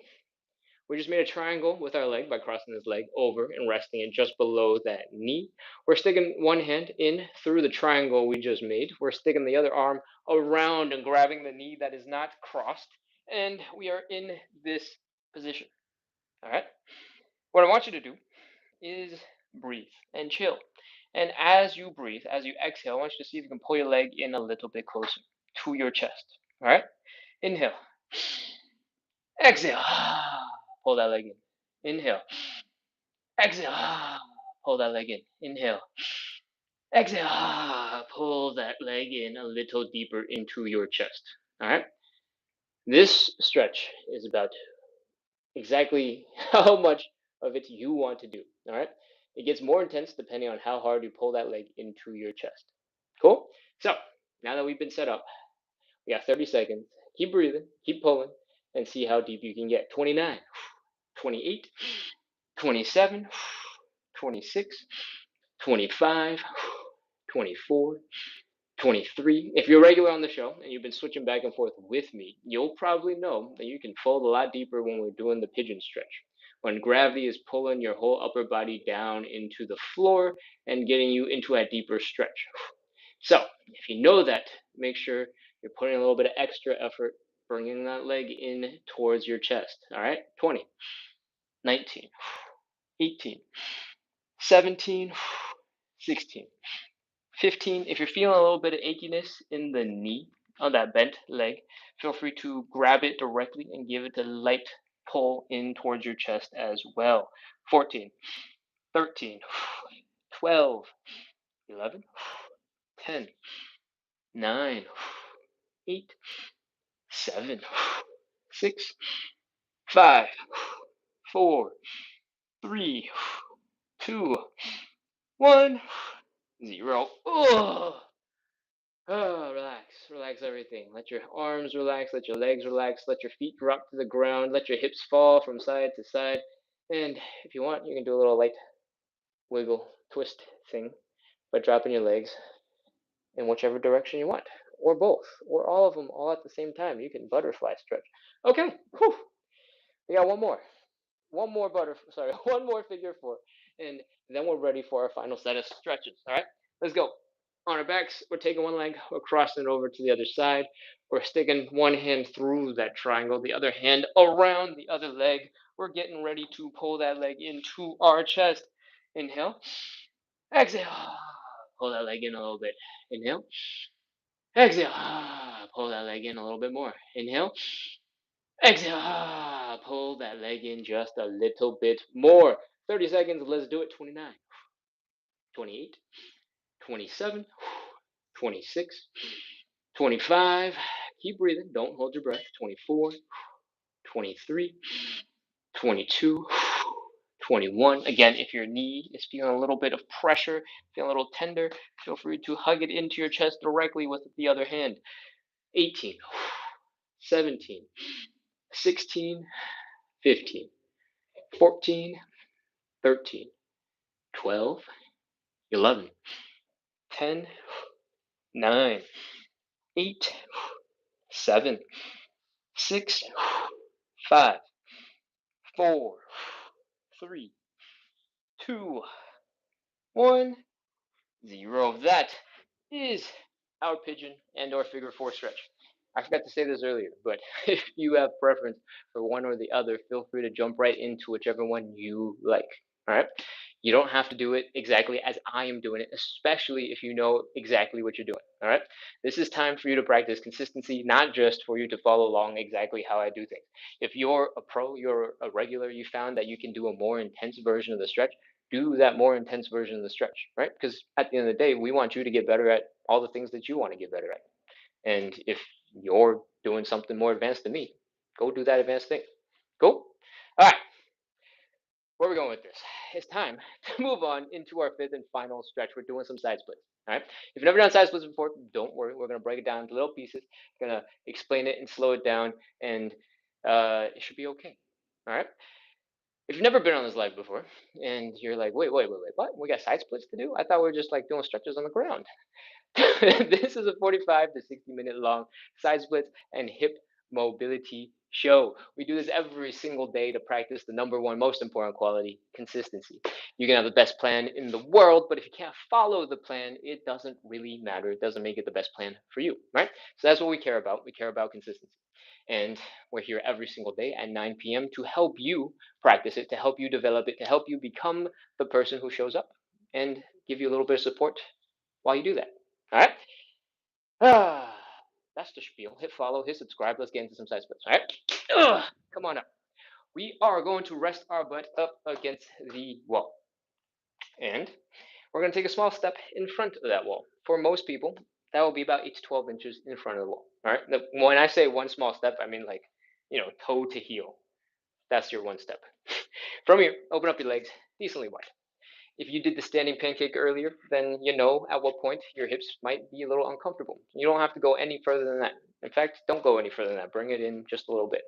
We just made a triangle with our leg by crossing this leg over and resting it just below that knee. We're sticking one hand in through the triangle we just made. We're sticking the other arm around and grabbing the knee that is not crossed. And we are in this position. All right. What I want you to do is breathe and chill. And as you breathe, as you exhale, I want you to see if you can pull your leg in a little bit closer to your chest. All right. Inhale. Exhale. Pull that leg in. Inhale. Exhale. Pull that leg in. Inhale. Exhale. Pull that leg in a little deeper into your chest. All right. This stretch is about exactly how much of it you want to do. All right. It gets more intense depending on how hard you pull that leg into your chest. Cool. So now that we've been set up, we got 30 seconds. Keep breathing, keep pulling, and see how deep you can get. 29, 28, 27, 26, 25, 24, 23. If you're regular on the show and you've been switching back and forth with me, you'll probably know that you can fold a lot deeper when we're doing the pigeon stretch. When gravity is pulling your whole upper body down into the floor and getting you into a deeper stretch. So, if you know that, make sure you're putting a little bit of extra effort bringing that leg in towards your chest. All right? 20, 19, 18, 17, 16, 15. If you're feeling a little bit of achiness in the knee on that bent leg, feel free to grab it directly and give it a light pull in towards your chest as well. 14, 13, 12, 11, 10, 9, 8, 7, 6, 5, 4, 3, 2, 1, 0. Oh, relax, relax everything. Let your arms relax, let your legs relax, let your feet drop to the ground, let your hips fall from side to side. And if you want, you can do a little light wiggle twist thing by dropping your legs in whichever direction you want, or both, or all of them all at the same time. You can butterfly stretch. Okay, whew. We got one more. One more figure four, and then we're ready for our final set of stretches. All right, let's go. On our backs, we're taking one leg, we're crossing it over to the other side. We're sticking one hand through that triangle, the other hand around the other leg. We're getting ready to pull that leg into our chest. Inhale, exhale, pull that leg in a little bit. Inhale, exhale, pull that leg in a little bit more. Inhale, exhale, pull that leg in just a little bit more. 30 seconds, let's do it. 29, 28, 27, 26, 25. Keep breathing, don't hold your breath. 24, 23, 22, 21. Again, if your knee is feeling a little bit of pressure, feeling a little tender, feel free to hug it into your chest directly with the other hand. 18, 17, 16, 15, 14, 13, 12, 11, 10, 9, 8, 7, 6, 5, 4, 3, 2, 1, 0. That is our pigeon and our figure four stretch. I forgot to say this earlier, but if you have preference for one or the other, feel free to jump right into whichever one you like. All right. You don't have to do it exactly as I am doing it, especially if you know exactly what you're doing. All right. This is time for you to practice consistency, not just for you to follow along exactly how I do things. If you're a pro, you're a regular, you found that you can do a more intense version of the stretch, do that more intense version of the stretch, right? Because at the end of the day, we want you to get better at all the things that you want to get better at. And if you're doing something more advanced than me, go do that advanced thing. Cool? All right. Where are we going with this? It's time to move on into our fifth and final stretch. We're doing some side splits. All right. If you've never done side splits before, don't worry. We're going to break it down into little pieces. Going to explain it and slow it down, and it should be okay. All right. If you've never been on this live before, and you're like, wait, what? We got side splits to do? I thought we were just like doing stretches on the ground. This is a 45 to 60-minute long side splits and hip mobility show. We do this every single day to practice the number one most important quality, consistency. You can have the best plan in the world, but if you can't follow the plan, it doesn't really matter. It doesn't make it the best plan for you, right? So that's what we care about. We care about consistency. And we're here every single day at 9 p.m. to help you practice it, to help you develop it, to help you become the person who shows up and give you a little bit of support while you do that. All right. That's the spiel. Hit follow, hit subscribe. Let's get into some side splits. All right. Come on up. We are going to rest our butt up against the wall. And we're going to take a small step in front of that wall. For most people, that will be about 8 to 12 inches in front of the wall. All right. When I say one small step, I mean like, toe to heel. That's your one step. From here, open up your legs decently wide. If you did the standing pancake earlier, then you know at what point your hips might be a little uncomfortable. You don't have to go any further than that. In fact, don't go any further than that. Bring it in just a little bit.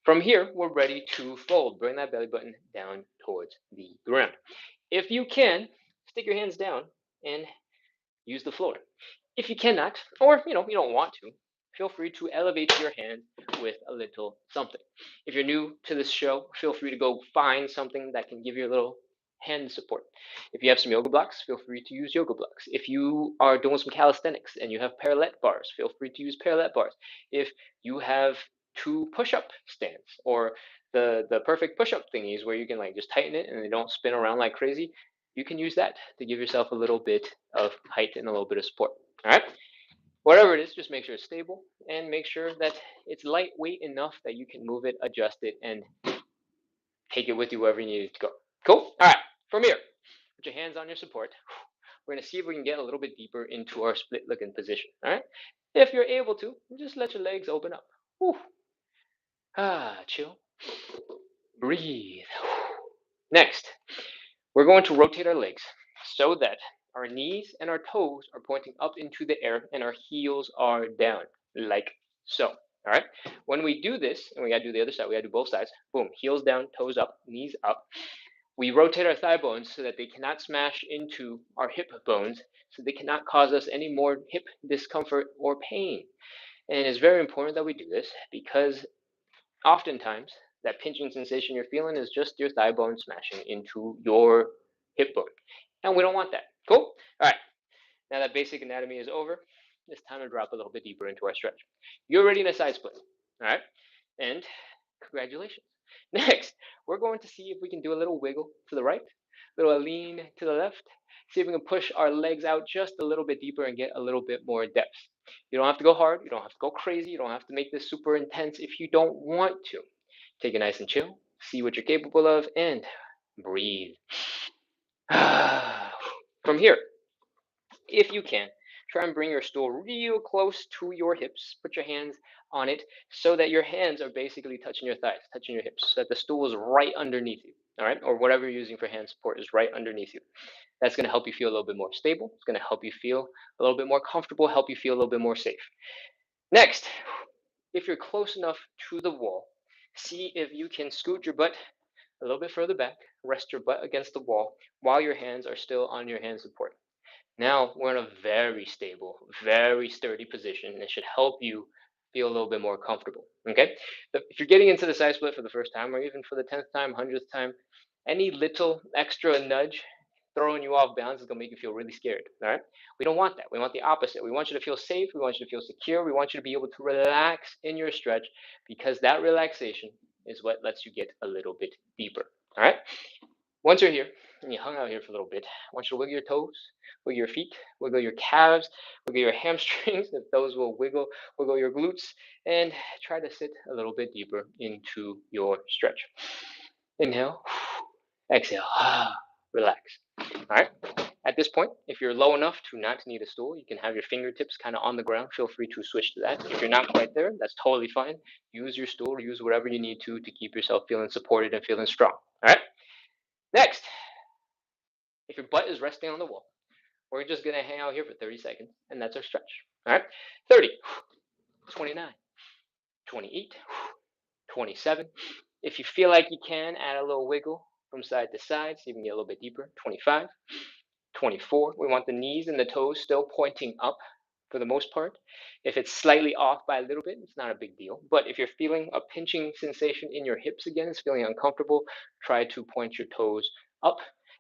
From here, we're ready to fold. Bring that belly button down towards the ground. If you can, stick your hands down and use the floor. If you cannot, or you don't want to, feel free to elevate your hand with a little something. If you're new to this show, feel free to go find something that can give you a little hand support. If you have some yoga blocks, feel free to use yoga blocks. If you are doing some calisthenics and you have parallel bars, feel free to use parallel bars. If you have two push-up stands or the perfect push-up thingies where you can like just tighten it and they don't spin around like crazy, you can use that to give yourself a little bit of height and a little bit of support. All right. Whatever it is, just make sure it's stable and make sure that it's lightweight enough that you can move it, adjust it, and take it with you wherever you need it to go. Cool? All right. From here, put your hands on your support. We're going to see if we can get a little bit deeper into our split looking position. All right. If you're able to, just let your legs open up. Whew. Chill. Breathe. Next, we're going to rotate our legs so that our knees and our toes are pointing up into the air and our heels are down, like so. All right. When we do this, and we got to do the other side, we got to do both sides. Boom, heels down, toes up, knees up. We rotate our thigh bones so that they cannot smash into our hip bones, so they cannot cause us any more hip discomfort or pain. And it's very important that we do this because oftentimes that pinching sensation you're feeling is just your thigh bone smashing into your hip bone. And we don't want that. Cool? All right. Now that basic anatomy is over, it's time to drop a little bit deeper into our stretch. You're already in a side split. All right. And congratulations. Next, we're going to see if we can do a little wiggle to the right, a little lean to the left. See if we can push our legs out just a little bit deeper and get a little bit more depth. You don't have to go hard. You don't have to go crazy. You don't have to make this super intense if you don't want to. Take it nice and chill. See what you're capable of and breathe. From here, if you can, try and bring your stool real close to your hips. Put your hands on it so that your hands are basically touching your thighs, touching your hips, so that the stool is right underneath you. All right, or whatever you're using for hand support is right underneath you. That's going to help you feel a little bit more stable. It's going to help you feel a little bit more comfortable, help you feel a little bit more safe. Next, if you're close enough to the wall, see if you can scoot your butt a little bit further back, rest your butt against the wall while your hands are still on your hand support. Now we're in a very stable, very sturdy position, and it should help you feel a little bit more comfortable. Okay? If you're getting into the side split for the first time, or even for the 10th time, 100th time, any little extra nudge throwing you off balance is going to make you feel really scared. All right? We don't want that. We want the opposite. We want you to feel safe. We want you to feel secure. We want you to be able to relax in your stretch because that relaxation is what lets you get a little bit deeper. All right? Once you're here and you hung out here for a little bit, I want you to wiggle your toes, wiggle your feet, wiggle your calves, wiggle your hamstrings, if those will wiggle, wiggle your glutes, and try to sit a little bit deeper into your stretch. Inhale, exhale, relax. All right. At this point, if you're low enough to not need a stool, you can have your fingertips kind of on the ground. Feel free to switch to that. If you're not quite there, that's totally fine. Use your stool, use whatever you need to keep yourself feeling supported and feeling strong. All right. Next, if your butt is resting on the wall, we're just going to hang out here for 30 seconds, and that's our stretch. All right? 30, 29, 28, 27. If you feel like you can, add a little wiggle from side to side, so you can get a little bit deeper. 25, 24. We want the knees and the toes still pointing up for the most part. If it's slightly off by a little bit, it's not a big deal. But if you're feeling a pinching sensation in your hips again, it's feeling uncomfortable, try to point your toes up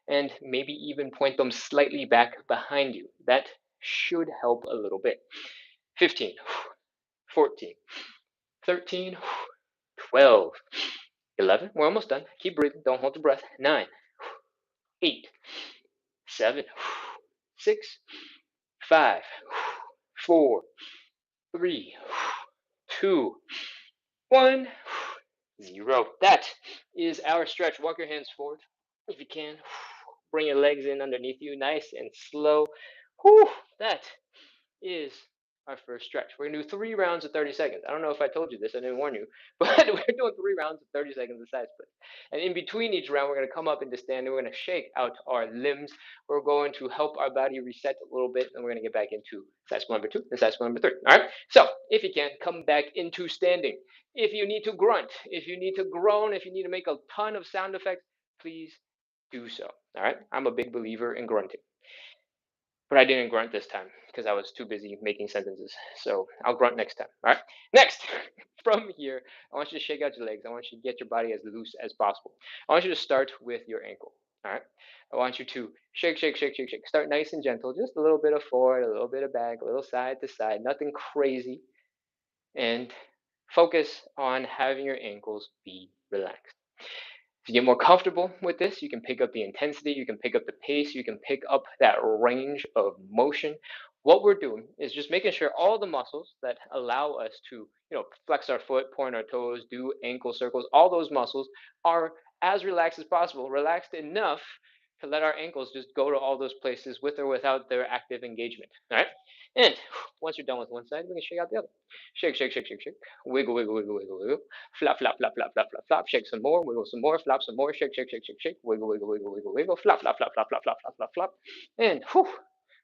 and maybe even point them slightly back behind you. That should help a little bit. 15, 14, 13, 12, 11. We're almost done. Keep breathing. Don't hold your breath. 9, 8, 7, 6, 5, 4, 3, 2, 1, 0. That is our stretch. Walk your hands forward if you can. Bring your legs in underneath you, nice and slow. Whew, that is our first stretch. We're gonna do 3 rounds of 30 seconds. I don't know if I told you this, I didn't warn you, but we're doing 3 rounds of 30 seconds of side splits. And in between each round, we're gonna come up into standing. We're gonna shake out our limbs. We're going to help our body reset a little bit, and we're gonna get back into side split number 2 and side split number 3. All right. So if you can, come back into standing. If you need to grunt, if you need to groan, if you need to make a ton of sound effects, please do so. All right. I'm a big believer in grunting. But I didn't grunt this time because I was too busy making sentences. So I'll grunt next time. All right. Next, from here, I want you to shake out your legs. I want you to get your body as loose as possible. I want you to start with your ankle. All right. I want you to shake, shake, shake, shake, shake. Start nice and gentle. Just a little bit of forward, a little bit of back, a little side to side. Nothing crazy. And focus on having your ankles be relaxed. To get more comfortable with this, you can pick up the intensity, you can pick up the pace, you can pick up that range of motion. What we're doing is just making sure all the muscles that allow us to, flex our foot, point our toes, do ankle circles, all those muscles are as relaxed as possible, relaxed enough to let our ankles just go to all those places with or without their active engagement. All right. And once you're done with one side, we can shake out the other. Shake, shake, shake, shake, shake. Wiggle, wiggle, wiggle, wiggle, wiggle. Flap, flap, flap, flap, flap, flap, flap. Shake some more, wiggle some more, flap some more, shake, shake, shake, shake, shake. Wiggle, wiggle, wiggle, wiggle, wiggle. Flap, flap, flap, flap, flap, flap, flap, flap, flap. And whew,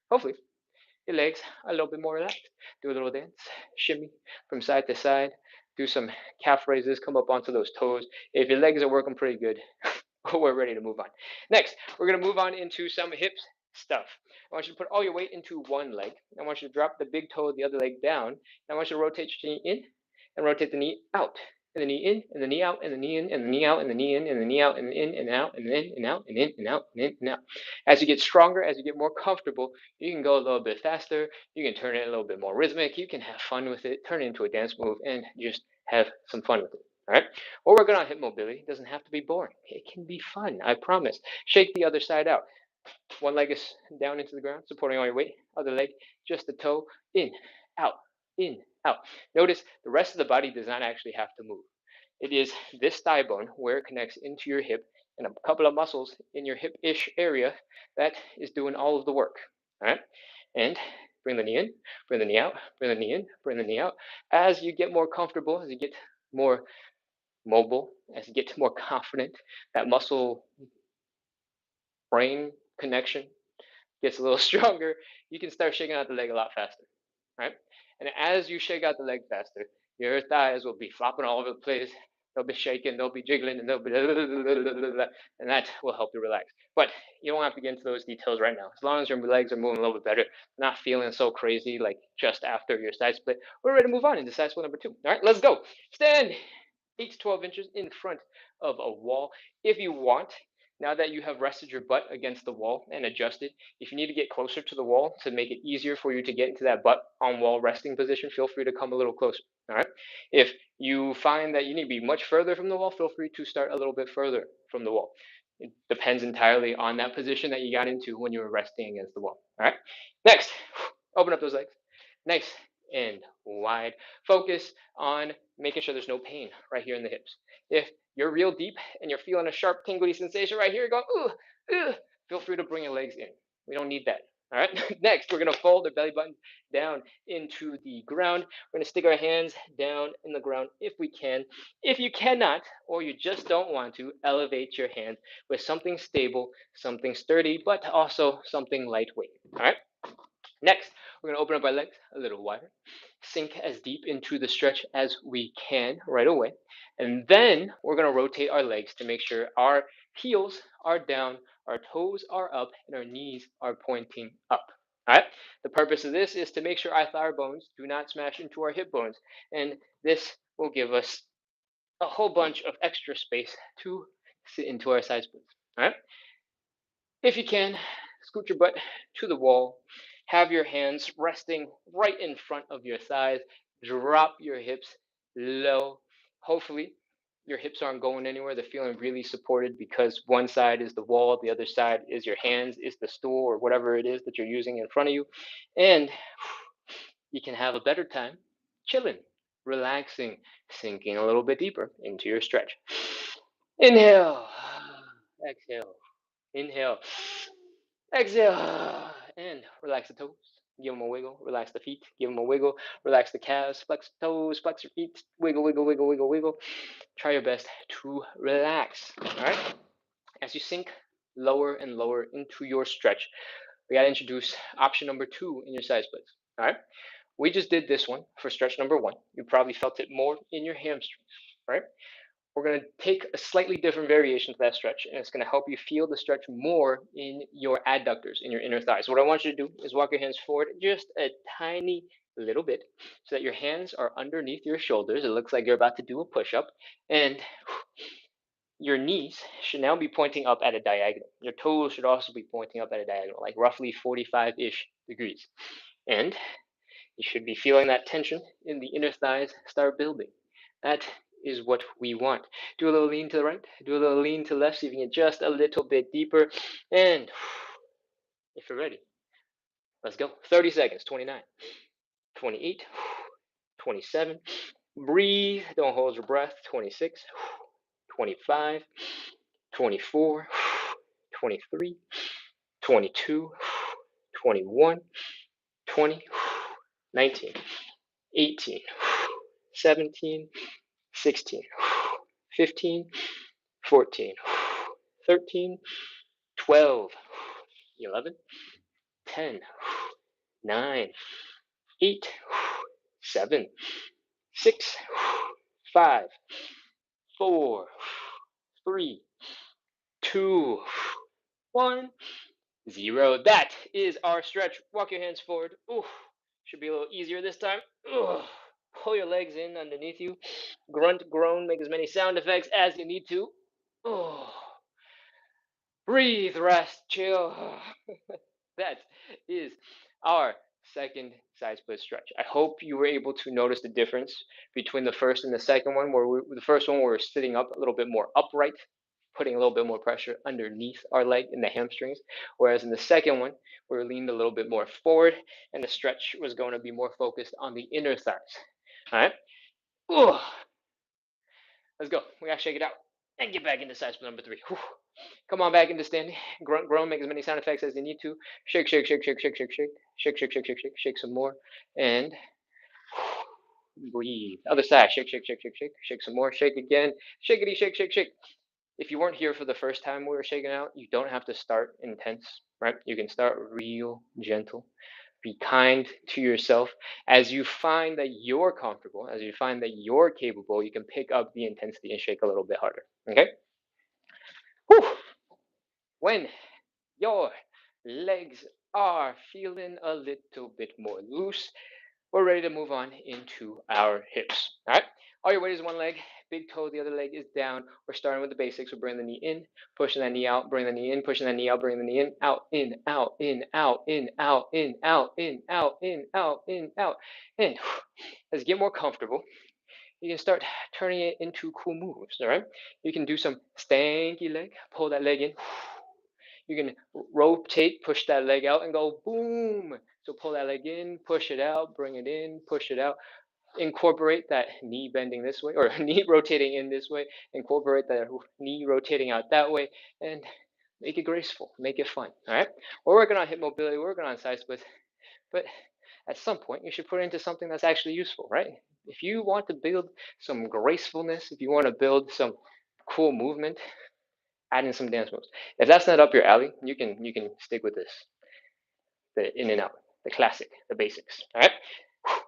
hopefully your legs are a little bit more relaxed. Do a little dance, shimmy from side to side. Do some calf raises, come up onto those toes. If your legs are working pretty good, we're ready to move on. Next, we're going to move on into some hips stuff. I want you to put all your weight into one leg. I want you to drop the big toe of the other leg down. I want you to rotate your knee in and rotate the knee out. And the knee in, and the knee out, and the knee in, and the knee out, and the knee in, and the knee out, and in, and out, and in, and out, and in, and out, and in, and out. As you get stronger, as you get more comfortable, you can go a little bit faster. You can turn it a little bit more rhythmic. You can have fun with it, turn it into a dance move, and just have some fun with it. All right. We're working on hip mobility. It doesn't have to be boring. It can be fun. I promise. Shake the other side out. One leg is down into the ground, supporting all your weight. Other leg, just the toe, in, out, in, out. Notice the rest of the body does not actually have to move. It is this thigh bone where it connects into your hip and a couple of muscles in your hip-ish area that is doing all of the work. All right. And bring the knee in, bring the knee out, bring the knee in, bring the knee out. As you get more comfortable, as you get more mobile, as you get more confident, that muscle brain connection gets a little stronger, you can start shaking out the leg a lot faster, right? And as you shake out the leg faster, your thighs will be flopping all over the place. They'll be shaking, they'll be jiggling, and they'll be, and that will help you relax. But you don't have to get into those details right now. As long as your legs are moving a little bit better, not feeling so crazy like just after your side split, we're ready to move on into side split number 2. All right, let's go. Stand 8 to 12 inches in front of a wall if you want. Now that you have rested your butt against the wall and adjusted, if you need to get closer to the wall to make it easier for you to get into that butt on wall resting position, feel free to come a little closer. All right. If you find that you need to be much further from the wall, feel free to start a little bit further from the wall. It depends entirely on that position that you got into when you were resting against the wall. All right. Next, open up those legs. Nice and wide. Focus on making sure there's no pain right here in the hips. If you're real deep and you're feeling a sharp, tingly sensation right here, going, ooh, ooh, feel free to bring your legs in. We don't need that. All right. Next, we're going to fold our belly button down into the ground. We're going to stick our hands down in the ground if we can. If you cannot, or you just don't want to, elevate your hands with something stable, something sturdy, but also something lightweight. All right. Next, we're going to open up our legs a little wider, sink as deep into the stretch as we can right away. And then we're going to rotate our legs to make sure our heels are down, our toes are up, and our knees are pointing up. All right. The purpose of this is to make sure our thigh bones do not smash into our hip bones. And this will give us a whole bunch of extra space to sit into our side splits. All right. If you can, scoot your butt to the wall. Have your hands resting right in front of your thighs. Drop your hips low. Hopefully, your hips aren't going anywhere. They're feeling really supported because one side is the wall, the other side is your hands, is the stool, or whatever it is that you're using in front of you. And you can have a better time chilling, relaxing, sinking a little bit deeper into your stretch. Inhale, exhale. Inhale. Exhale. And relax the toes. Give them a wiggle. Relax the feet. Give them a wiggle. Relax the calves. Flex the toes. Flex your feet. Wiggle, wiggle, wiggle, wiggle, wiggle. Try your best to relax. All right. As you sink lower and lower into your stretch, we got to introduce option number 2 in your side splits. All right. We just did this one for stretch number 1. You probably felt it more in your hamstrings. Right. we're going to take a slightly different variation to that stretch, and it's going to help you feel the stretch more in your adductors, in your inner thighs. What I want you to do is walk your hands forward just a tiny little bit so that your hands are underneath your shoulders. It looks like you're about to do a push-up, and your knees should now be pointing up at a diagonal. Your toes should also be pointing up at a diagonal, like roughly 45-ish degrees. And you should be feeling that tension in the inner thighs start building. That is what we want. Do a little lean to the right, do a little lean to the left, see if you can get just a little bit deeper. And if you're ready, let's go. 30 seconds, 29, 28, 27. Breathe, don't hold your breath. 26, 25, 24, 23, 22, 21, 20, 19, 18, 17, 16, 15, 14, 13, 12, 11, 10, 9, 8, 7, 6, 5, 4, 3, 2, 1, 0. That is our stretch. Walk your hands forward. Ooh, should be a little easier this time. Ugh. Pull your legs in underneath you. Grunt, groan, make as many sound effects as you need to. Oh, breathe, rest, chill. That is our second side split stretch. I hope you were able to notice the difference between the first and the second one, where the first one we're sitting up a little bit more upright, putting a little bit more pressure underneath our leg in the hamstrings, whereas in the second one, we're leaned a little bit more forward, and the stretch was going to be more focused on the inner thighs. All right? Ooh. Let's go. We gotta shake it out and get back into side split number 3. Whew. Come on back into standing. Grunt, groan, make as many sound effects as you need to. Shake, shake, shake, shake, shake, shake, shake, shake, shake, shake, shake, shake, shake some more, and breathe. Other side. Shake, shake, shake, shake, shake, shake some more. Shake again. Shakeity, shake, shake, shake. If you weren't here for the first time we were shaking out, you don't have to start intense, right? You can start real gentle. Be kind to yourself. As you find that you're comfortable, as you find that you're capable, you can pick up the intensity and shake a little bit harder. Okay? Whew. When your legs are feeling a little bit more loose, we're ready to move on into our hips. All right. All your weight is one leg, big toe, the other leg is down. We're starting with the basics. We're bringing the knee in, pushing that knee out, bring the knee in, pushing that knee out, bring the knee in, out, in, out, in, out, in, out, in, out, in, out, in, out, in, out. And as you get more comfortable, you can start turning it into cool moves. All right. You can do some stanky leg, pull that leg in. You can rotate, push that leg out, and go boom. So pull that leg in, push it out, bring it in, push it out. Incorporate that knee bending this way, or knee rotating in this way. Incorporate that knee rotating out that way, and make it graceful, make it fun. All right. We're working on hip mobility, we're working on side splits, but at some point you should put it into something that's actually useful, right? If you want to build some gracefulness, if you want to build some cool movement, add in some dance moves. If that's not up your alley, you can stick with this, the in and out, the classic, the basics. All right.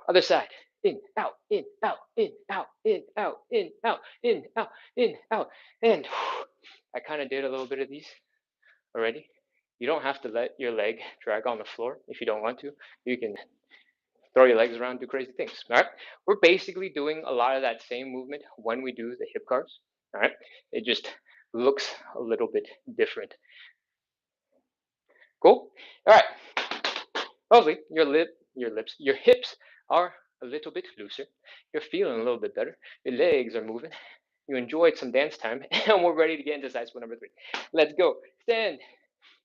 Other side. In, out, in, out, in, out, in, out, in, out, in, out, in, out, and I kind of did a little bit of these already. You don't have to let your leg drag on the floor if you don't want to. You can throw your legs around, do crazy things. All right. We're basically doing a lot of that same movement when we do the hip cars. All right. It just looks a little bit different. Cool. All right. Hopefully your hips are a little bit looser. You're feeling a little bit better. Your legs are moving. You enjoyed some dance time, and we're ready to get into side split number 3. Let's go. Stand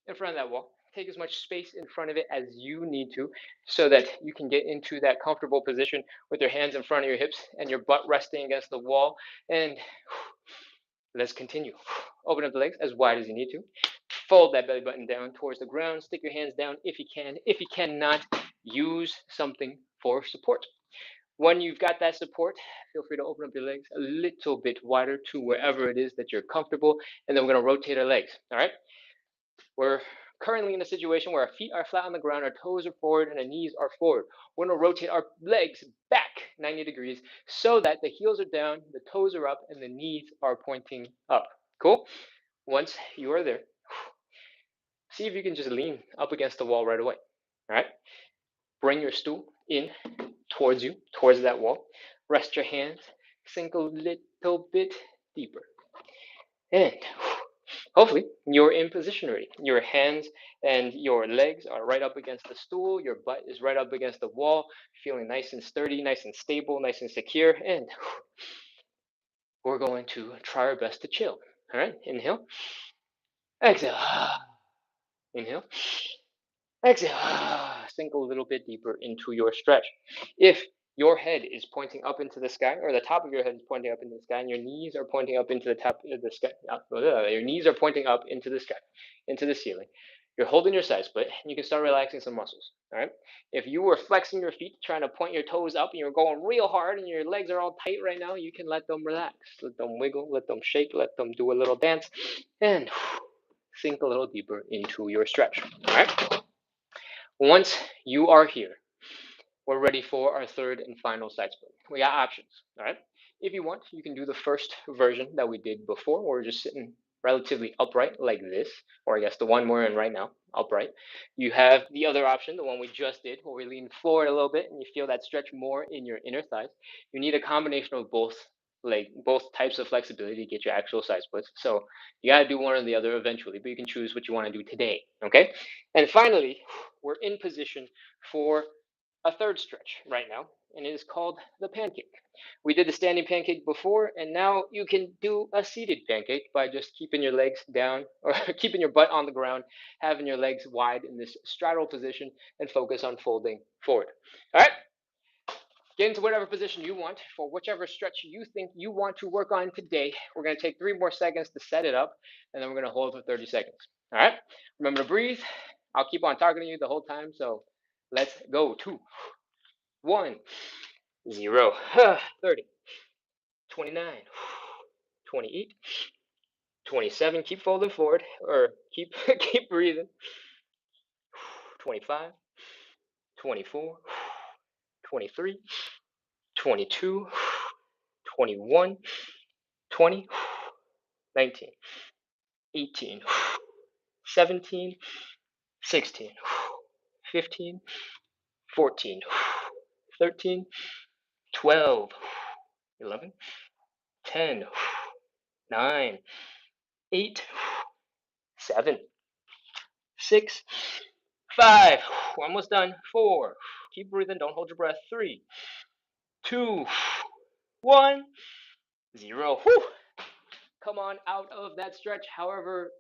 in front of that wall. Take as much space in front of it as you need to so that you can get into that comfortable position with your hands in front of your hips and your butt resting against the wall. And let's continue. Open up the legs as wide as you need to. Fold that belly button down towards the ground. Stick your hands down if you can. If you cannot, use something for support. When you've got that support, feel free to open up your legs a little bit wider to wherever it is that you're comfortable. And then we're going to rotate our legs. All right. We're currently in a situation where our feet are flat on the ground, our toes are forward, and our knees are forward. We're going to rotate our legs back 90 degrees, so that the heels are down, the toes are up, and the knees are pointing up. Cool? Once you are there, see if you can just lean up against the wall right away. All right? Bring your stool in towards you, towards that wall. Rest your hands, sink a little bit deeper. And hopefully you're in position already. Your hands and your legs are right up against the stool. Your butt is right up against the wall, feeling nice and sturdy, nice and stable, nice and secure. And we're going to try our best to chill. All right, inhale, exhale, inhale, exhale. Sink a little bit deeper into your stretch. If your head is pointing up into the sky, or the top of your head is pointing up into the sky, and your knees are pointing up into the top of the sky, your knees are pointing up into the sky, into the ceiling. You're holding your side split, and you can start relaxing some muscles. All right. If you were flexing your feet, trying to point your toes up, and you're going real hard, and your legs are all tight right now, you can let them relax, let them wiggle, let them shake, let them do a little dance, and sink a little deeper into your stretch. All right. Once you are here, we're ready for our third and final side split. We got options, all right? If you want, you can do the first version that we did before, where we're just sitting relatively upright like this, or I guess the one we're in right now, upright. You have the other option, the one we just did, where we lean forward a little bit and you feel that stretch more in your inner thighs. You need a combination of both types of flexibility to get your actual side splits. So you got to do one or the other eventually, but you can choose what you want to do today, okay? And finally, we're in position for a third stretch right now, and it is called the pancake. We did the standing pancake before, and now you can do a seated pancake by just keeping your legs down or keeping your butt on the ground, having your legs wide in this straddle position, and focus on folding forward. All right, get into whatever position you want for whichever stretch you think you want to work on today. We're going to take 3 more seconds to set it up, and then we're going to hold for 30 seconds. All right, remember to breathe. I'll keep on targeting you the whole time, so let's go. 2, 1, 0, 30, 29, 28, 27. Keep folding forward, or keep keep breathing. 25, 24, 23, 22, 21, 20, 19, 18, 17, 16, 15, 14, 13, 12, 11, 10, 9, 8, 7, 6, 5. We're almost done. 4. Keep breathing. Don't hold your breath. 3, 2, 1, 0. Whew. Come on out of that stretch however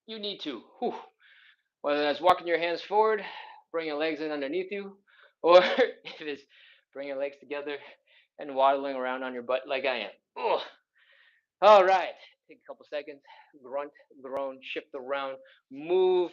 you need to. Whew. Whether that's walking your hands forward, bring your legs in underneath you, or if it's bring your legs together and waddling around on your butt like I am. Ugh. All right. Take a couple seconds. Grunt, groan, shift around, move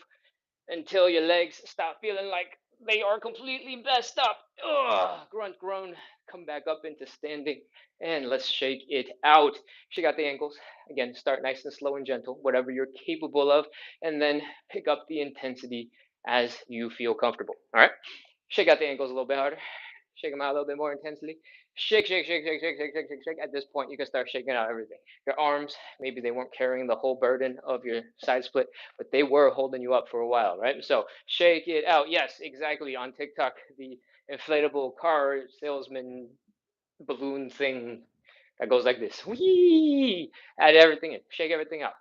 until your legs stop feeling like they are completely messed up. Ugh. Grunt, groan, come back up into standing, and let's shake it out. Shake out the ankles. Again, start nice and slow and gentle, whatever you're capable of, and then pick up the intensity as you feel comfortable. All right? Shake out the ankles a little bit harder. Shake them out a little bit more intensely. Shake, shake, shake, shake, shake, shake, shake, shake, shake. At this point, you can start shaking out everything. Your arms, maybe they weren't carrying the whole burden of your side split, but they were holding you up for a while, right? So shake it out. Yes, exactly. On TikTok, the inflatable car salesman balloon thing that goes like this. Whee! Add everything in. Shake everything out.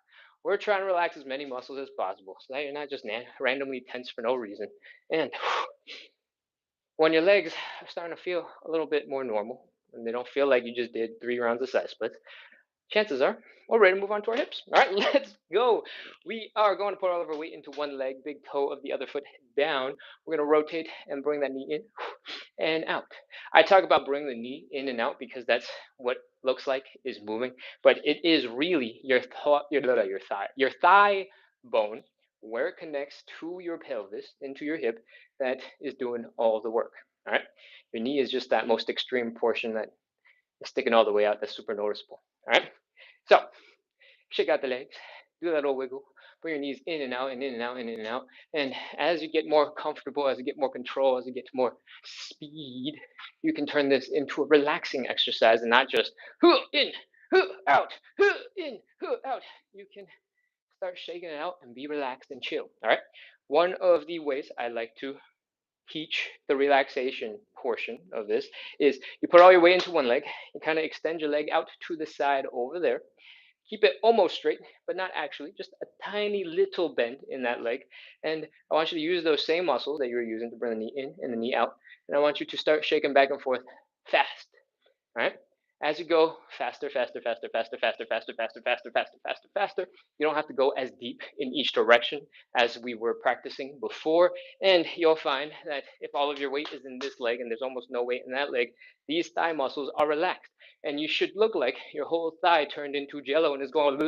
We're trying to relax as many muscles as possible so that you're not just randomly tense for no reason. And when your legs are starting to feel a little bit more normal and they don't feel like you just did 3 rounds of side splits, chances are we're ready to move on to our hips. All right, let's go. We are going to put all of our weight into one leg, big toe of the other foot down. We're going to rotate and bring that knee in and out. I talk about bringing the knee in and out because that's what looks like is moving, but it is really your thigh bone, where it connects to your pelvis, into your hip, that is doing all the work. All right, your knee is just that most extreme portion that is sticking all the way out. That's super noticeable. All right, so shake out the legs, do that little wiggle, Bring your knees in and out and in and out and in and out. And as you get more comfortable, as you get more control, as you get more speed, you can turn this into a relaxing exercise and not just in, out, in, out. You can start shaking it out and be relaxed and chill. All right. One of the ways I like to teach the relaxation portion of this is you put all your weight into one leg, you kind of extend your leg out to the side over there. Keep it almost straight, but not actually, just a tiny little bend in that leg. And I want you to use those same muscles that you were using to bring the knee in and the knee out. And I want you to start shaking back and forth fast. All right. As you go faster, faster, faster, faster, faster, faster, faster, faster, faster, faster, faster, you don't have to go as deep in each direction as we were practicing before. And you'll find that if all of your weight is in this leg and there's almost no weight in that leg, these thigh muscles are relaxed. And you should look like your whole thigh turned into jello and is going.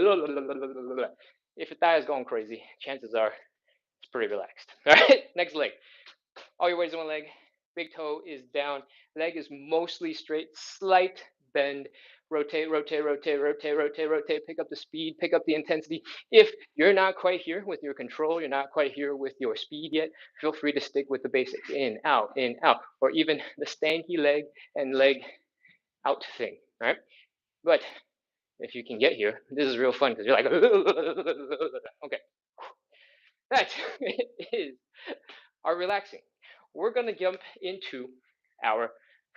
If your thigh is going crazy, chances are it's pretty relaxed. All right, next leg. All your weight is on one leg. Big toe is down. Leg is mostly straight. Slight bend. Rotate, rotate, rotate, rotate, rotate, rotate. Pick up the speed, pick up the intensity. If you're not quite here with your control, you're not quite here with your speed yet, feel free to stick with the basics. In, out, or even the stanky leg and leg out thing. All right. But if you can get here, this is real fun because you're like, okay. That is our relaxing. We're going to jump into our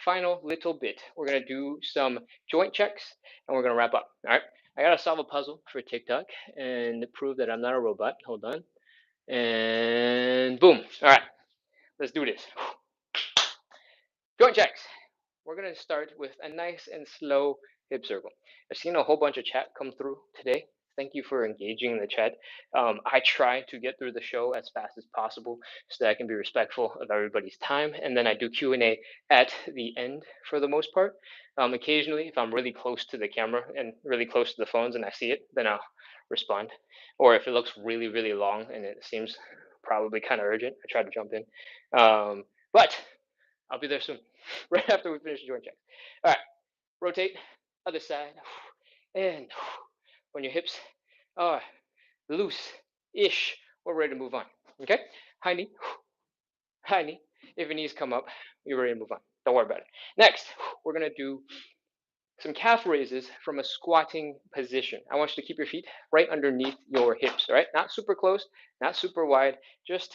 final little bit. We're going to do some joint checks and we're going to wrap up. All right. I got to solve a puzzle for TikTok and prove that I'm not a robot. Hold on. And boom. All right. Let's do this. Joint checks. We're going to start with a nice and slow hip circle. I've seen a whole bunch of chat come through today. Thank you for engaging in the chat. I try to get through the show as fast as possible so that I can be respectful of everybody's time. And then I do Q&A at the end for the most part. Occasionally, if I'm really close to the camera and really close to the phones and I see it, then I'll respond. Or if it looks really, really long and it seems probably kind of urgent, I try to jump in. But I'll be there soon, right after we finish the joint checks. All right, rotate, other side, and when your hips are loose-ish, we're ready to move on, okay? High knee, high knee. If your knees come up, you're ready to move on. Don't worry about it. Next, we're gonna do some calf raises from a squatting position. I want you to keep your feet right underneath your hips, all right? Not super close, not super wide, just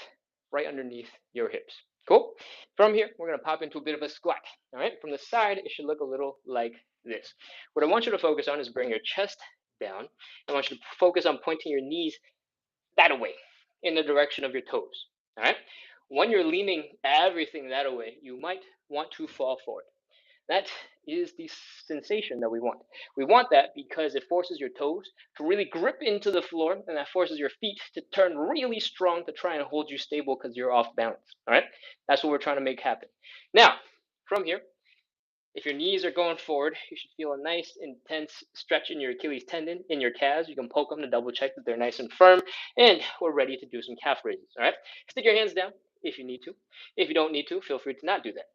right underneath your hips. Cool? From here, we're going to pop into a bit of a squat, all right? From the side, it should look a little like this. What I want you to focus on is bring your chest down. I want you to focus on pointing your knees that way, in the direction of your toes, all right? When you're leaning everything that way, you might want to fall forward. That is the sensation that we want. We want that because it forces your toes to really grip into the floor, and that forces your feet to turn really strong to try and hold you stable because you're off balance. All right? That's what we're trying to make happen. Now, from here, if your knees are going forward, you should feel a nice, intense stretch in your Achilles tendon, in your calves. You can poke them to double check that they're nice and firm, and we're ready to do some calf raises. All right? Stick your hands down if you need to. If you don't need to, feel free to not do that.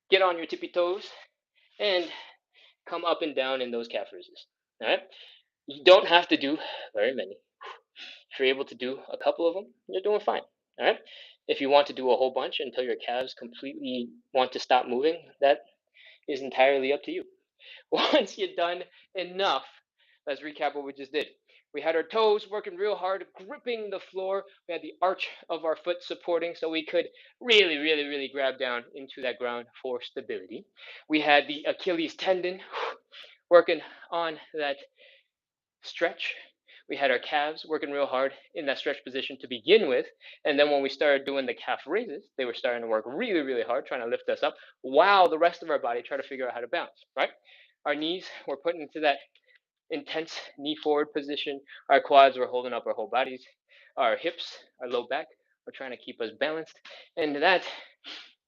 Get on your tippy toes and come up and down in those calf raises. All right. You don't have to do very many. If you're able to do a couple of them, you're doing fine. All right. If you want to do a whole bunch until your calves completely want to stop moving, that is entirely up to you. Once you're done enough, let's recap what we just did. We had our toes working real hard, gripping the floor. We had the arch of our foot supporting so we could really, really, really grab down into that ground for stability. We had the Achilles tendon working on that stretch. We had our calves working real hard in that stretch position to begin with. And then when we started doing the calf raises, they were starting to work really, really hard, trying to lift us up while the rest of our body tried to figure out how to bounce, right? Our knees were put into that intense knee forward position. Our quads were holding up our whole bodies. Our hips, our low back are trying to keep us balanced. And that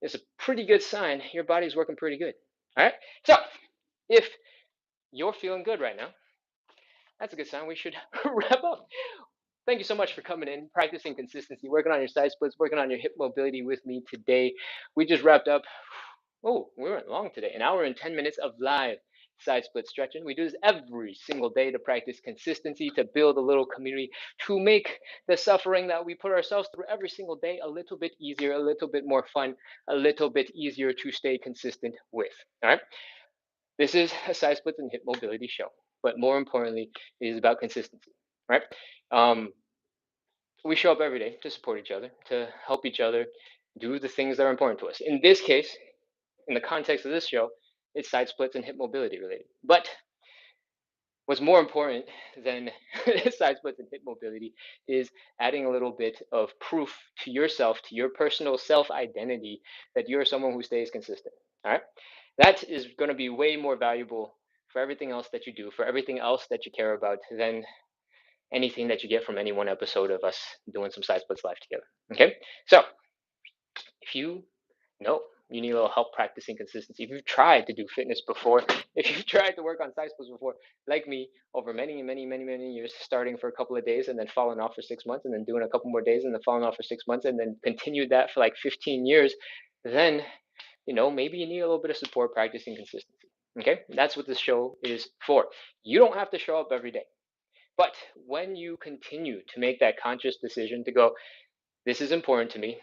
is a pretty good sign your body's working pretty good. All right. So if you're feeling good right now, that's a good sign. We should wrap up. Thank you so much for coming in, practicing consistency, working on your side splits, working on your hip mobility with me today. We just wrapped up. Oh, we went long today. An hour and 10 minutes of live side split stretching. We do this every single day to practice consistency, to build a little community, to make the suffering that we put ourselves through every single day a little bit easier, a little bit more fun, a little bit easier to stay consistent with. All right. This is a side splits and hip mobility show, but more importantly, it is about consistency, right? Um, we show up every day to support each other, to help each other do the things that are important to us. In this case, in the context of this show, it's side splits and hip mobility related. But what's more important than side splits and hip mobility is adding a little bit of proof to yourself, to your personal self identity, that you're someone who stays consistent. All right. That is going to be way more valuable for everything else that you do, for everything else that you care about, than anything that you get from any one episode of us doing some side splits live together. Okay. So if you know you need a little help practicing consistency, if you've tried to do fitness before, if you've tried to work on side splits before, like me, over many years, starting for a couple of days and then falling off for 6 months, and then doing a couple more days and then falling off for 6 months, and then continued that for like 15 years, then maybe you need a little bit of support practicing consistency. Okay, that's what this show is for. You don't have to show up every day, but when you continue to make that conscious decision to go, this is important to me.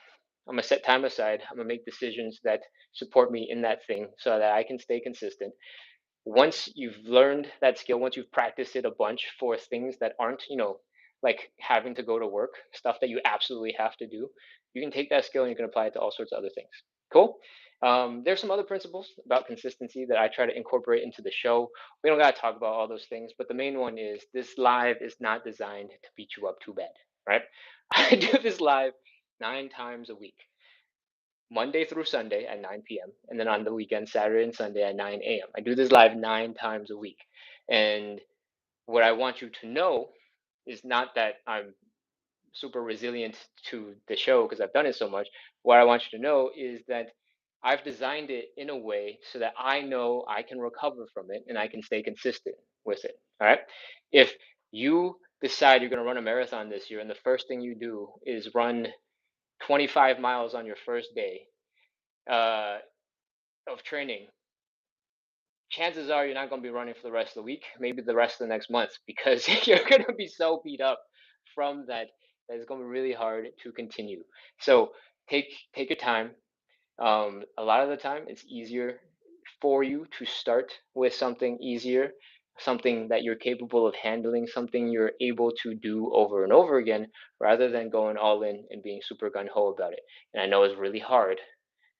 I'm gonna set time aside. I'm gonna make decisions that support me in that thing so that I can stay consistent. Once you've learned that skill, once you've practiced it a bunch for things that aren't, like having to go to work, stuff that you absolutely have to do, you can take that skill and you can apply it to all sorts of other things. Cool. There's some other principles about consistency that I try to incorporate into the show. We don't got to talk about all those things, but the main one is this live is not designed to beat you up too bad, right? I do this live 9 times a week, Monday through Sunday at 9 p.m. And then on the weekend, Saturday and Sunday at 9 a.m. I do this live 9 times a week. And what I want you to know is not that I'm super resilient to the show because I've done it so much. What I want you to know is that I've designed it in a way so that I know I can recover from it and I can stay consistent with it. All right. If you decide you're going to run a marathon this year and the first thing you do is run 25 miles on your first day uh, of training, chances are you're not going to be running for the rest of the week, maybe the rest of the next month, because you're going to be so beat up from that that it's going to be really hard to continue. So take your time. A lot of the time, it's easier for you to start with something easier, something that you're capable of handling, something you're able to do over and over again, rather than going all in and being super gun ho about it. And I know it's really hard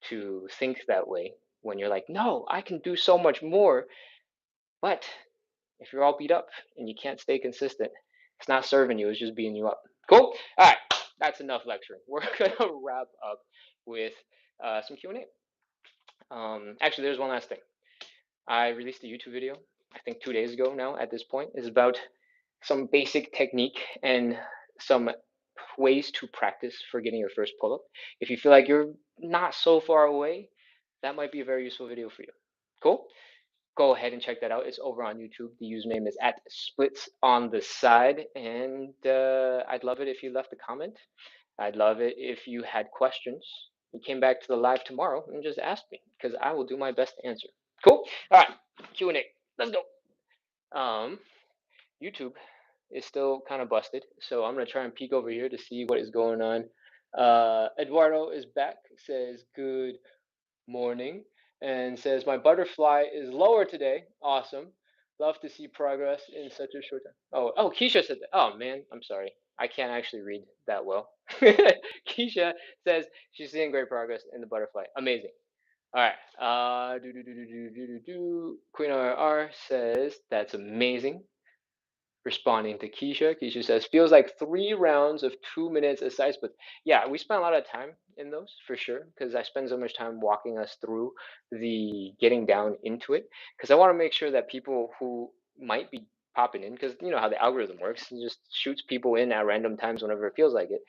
to think that way when you're like, no, I can do so much more. But if you're all beat up and you can't stay consistent, it's not serving you, it's just beating you up. Cool? All right, that's enough lecturing. We're going to wrap up with some Q&A. Actually, there's one last thing. I released a YouTube video, I think 2 days ago now at this point. It's about some basic technique and some ways to practice for getting your first pull-up. If you feel like you're not so far away, that might be a very useful video for you. Cool? Go ahead and check that out. It's over on YouTube. The username is at splits on the side. And I'd love it if you left a comment. I'd love it if you had questions. You came back to the live tomorrow and just asked me, because I will do my best to answer. Cool? All right, Q&A. Let's go. YouTube is still kind of busted, so I'm going to try and peek over here to see what is going on. Eduardo is back, says good morning, and says my butterfly is lower today. Awesome. Love to see progress in such a short time. Oh, Keisha said that. Oh man, I'm sorry. I can't actually read that well. Keisha says she's seeing great progress in the butterfly. Amazing. All right. Queen RR says that's amazing. Responding to Keisha. Keisha says, feels like 3 rounds of 2 minutes of side splits. Yeah, we spent a lot of time in those for sure, because I spend so much time walking us through the getting down into it, because I want to make sure that people who might be popping in, because you know how the algorithm works, it just shoots people in at random times whenever it feels like it.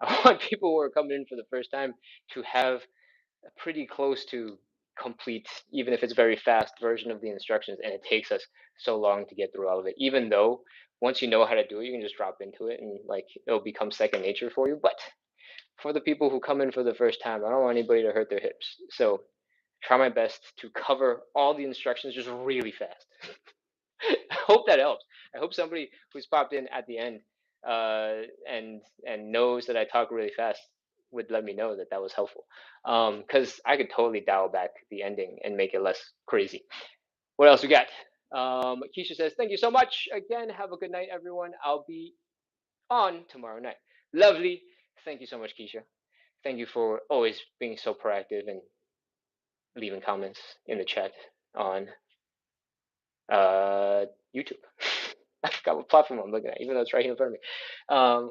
I want people who are coming in for the first time to have pretty close to complete, even if it's very fast, version of the instructions, and it takes us so long to get through all of it, even though once you know how to do it, you can just drop into it and like it'll become second nature for you. But for the people who come in for the first time, I don't want anybody to hurt their hips. So try my best to cover all the instructions just really fast. I hope that helps. I hope somebody who's popped in at the end and knows that I talk really fast would let me know that that was helpful. Because I could totally dial back the ending and make it less crazy. What else we got? Keisha says, "Thank you so much again. Have a good night, everyone. I'll be on tomorrow night." Lovely. Thank you so much, Keisha. Thank you for always being so proactive and leaving comments in the chat on uh, YouTube. I forgot what platform I'm looking at, even though it's right here in front of me.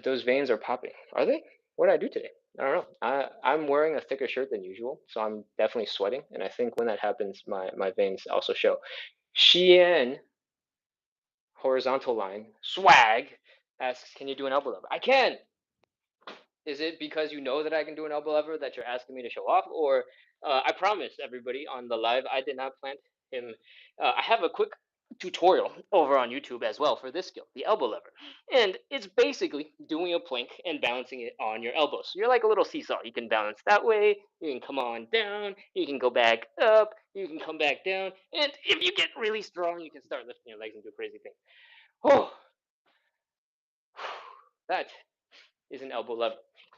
Those veins are popping. Are they? What did I do today? I don't know. I'm wearing a thicker shirt than usual, so I'm definitely sweating. And I think when that happens, my veins also show. Shien, horizontal line, swag, asks, "Can you do an elbow lever?" I can. Is it because you know that I can do an elbow lever that you're asking me to show off, or I promise everybody on the live I did not plant him. I have a quick tutorial over on YouTube as well for this skill, the elbow lever, and it's basically doing a plank and balancing it on your elbows. So you're like a little seesaw. You can balance that way. You can come on down. You can go back up. You can come back down. And if you get really strong, you can start lifting your legs and do crazy things. Oh, that is an elbow lever.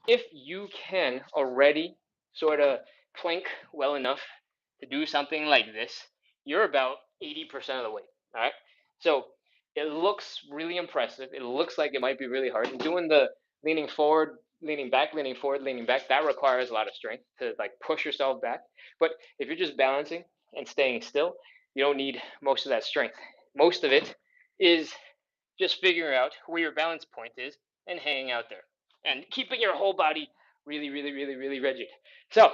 If you can already sort of plank well enough to do something like this, you're about 80% of the way. All right. So it looks really impressive. It looks like it might be really hard. And doing the leaning forward, leaning back, leaning forward, leaning back, that requires a lot of strength to like push yourself back. But if you're just balancing and staying still, you don't need most of that strength. Most of it is just figuring out where your balance point is and hanging out there and keeping your whole body really, really, really, really rigid. So,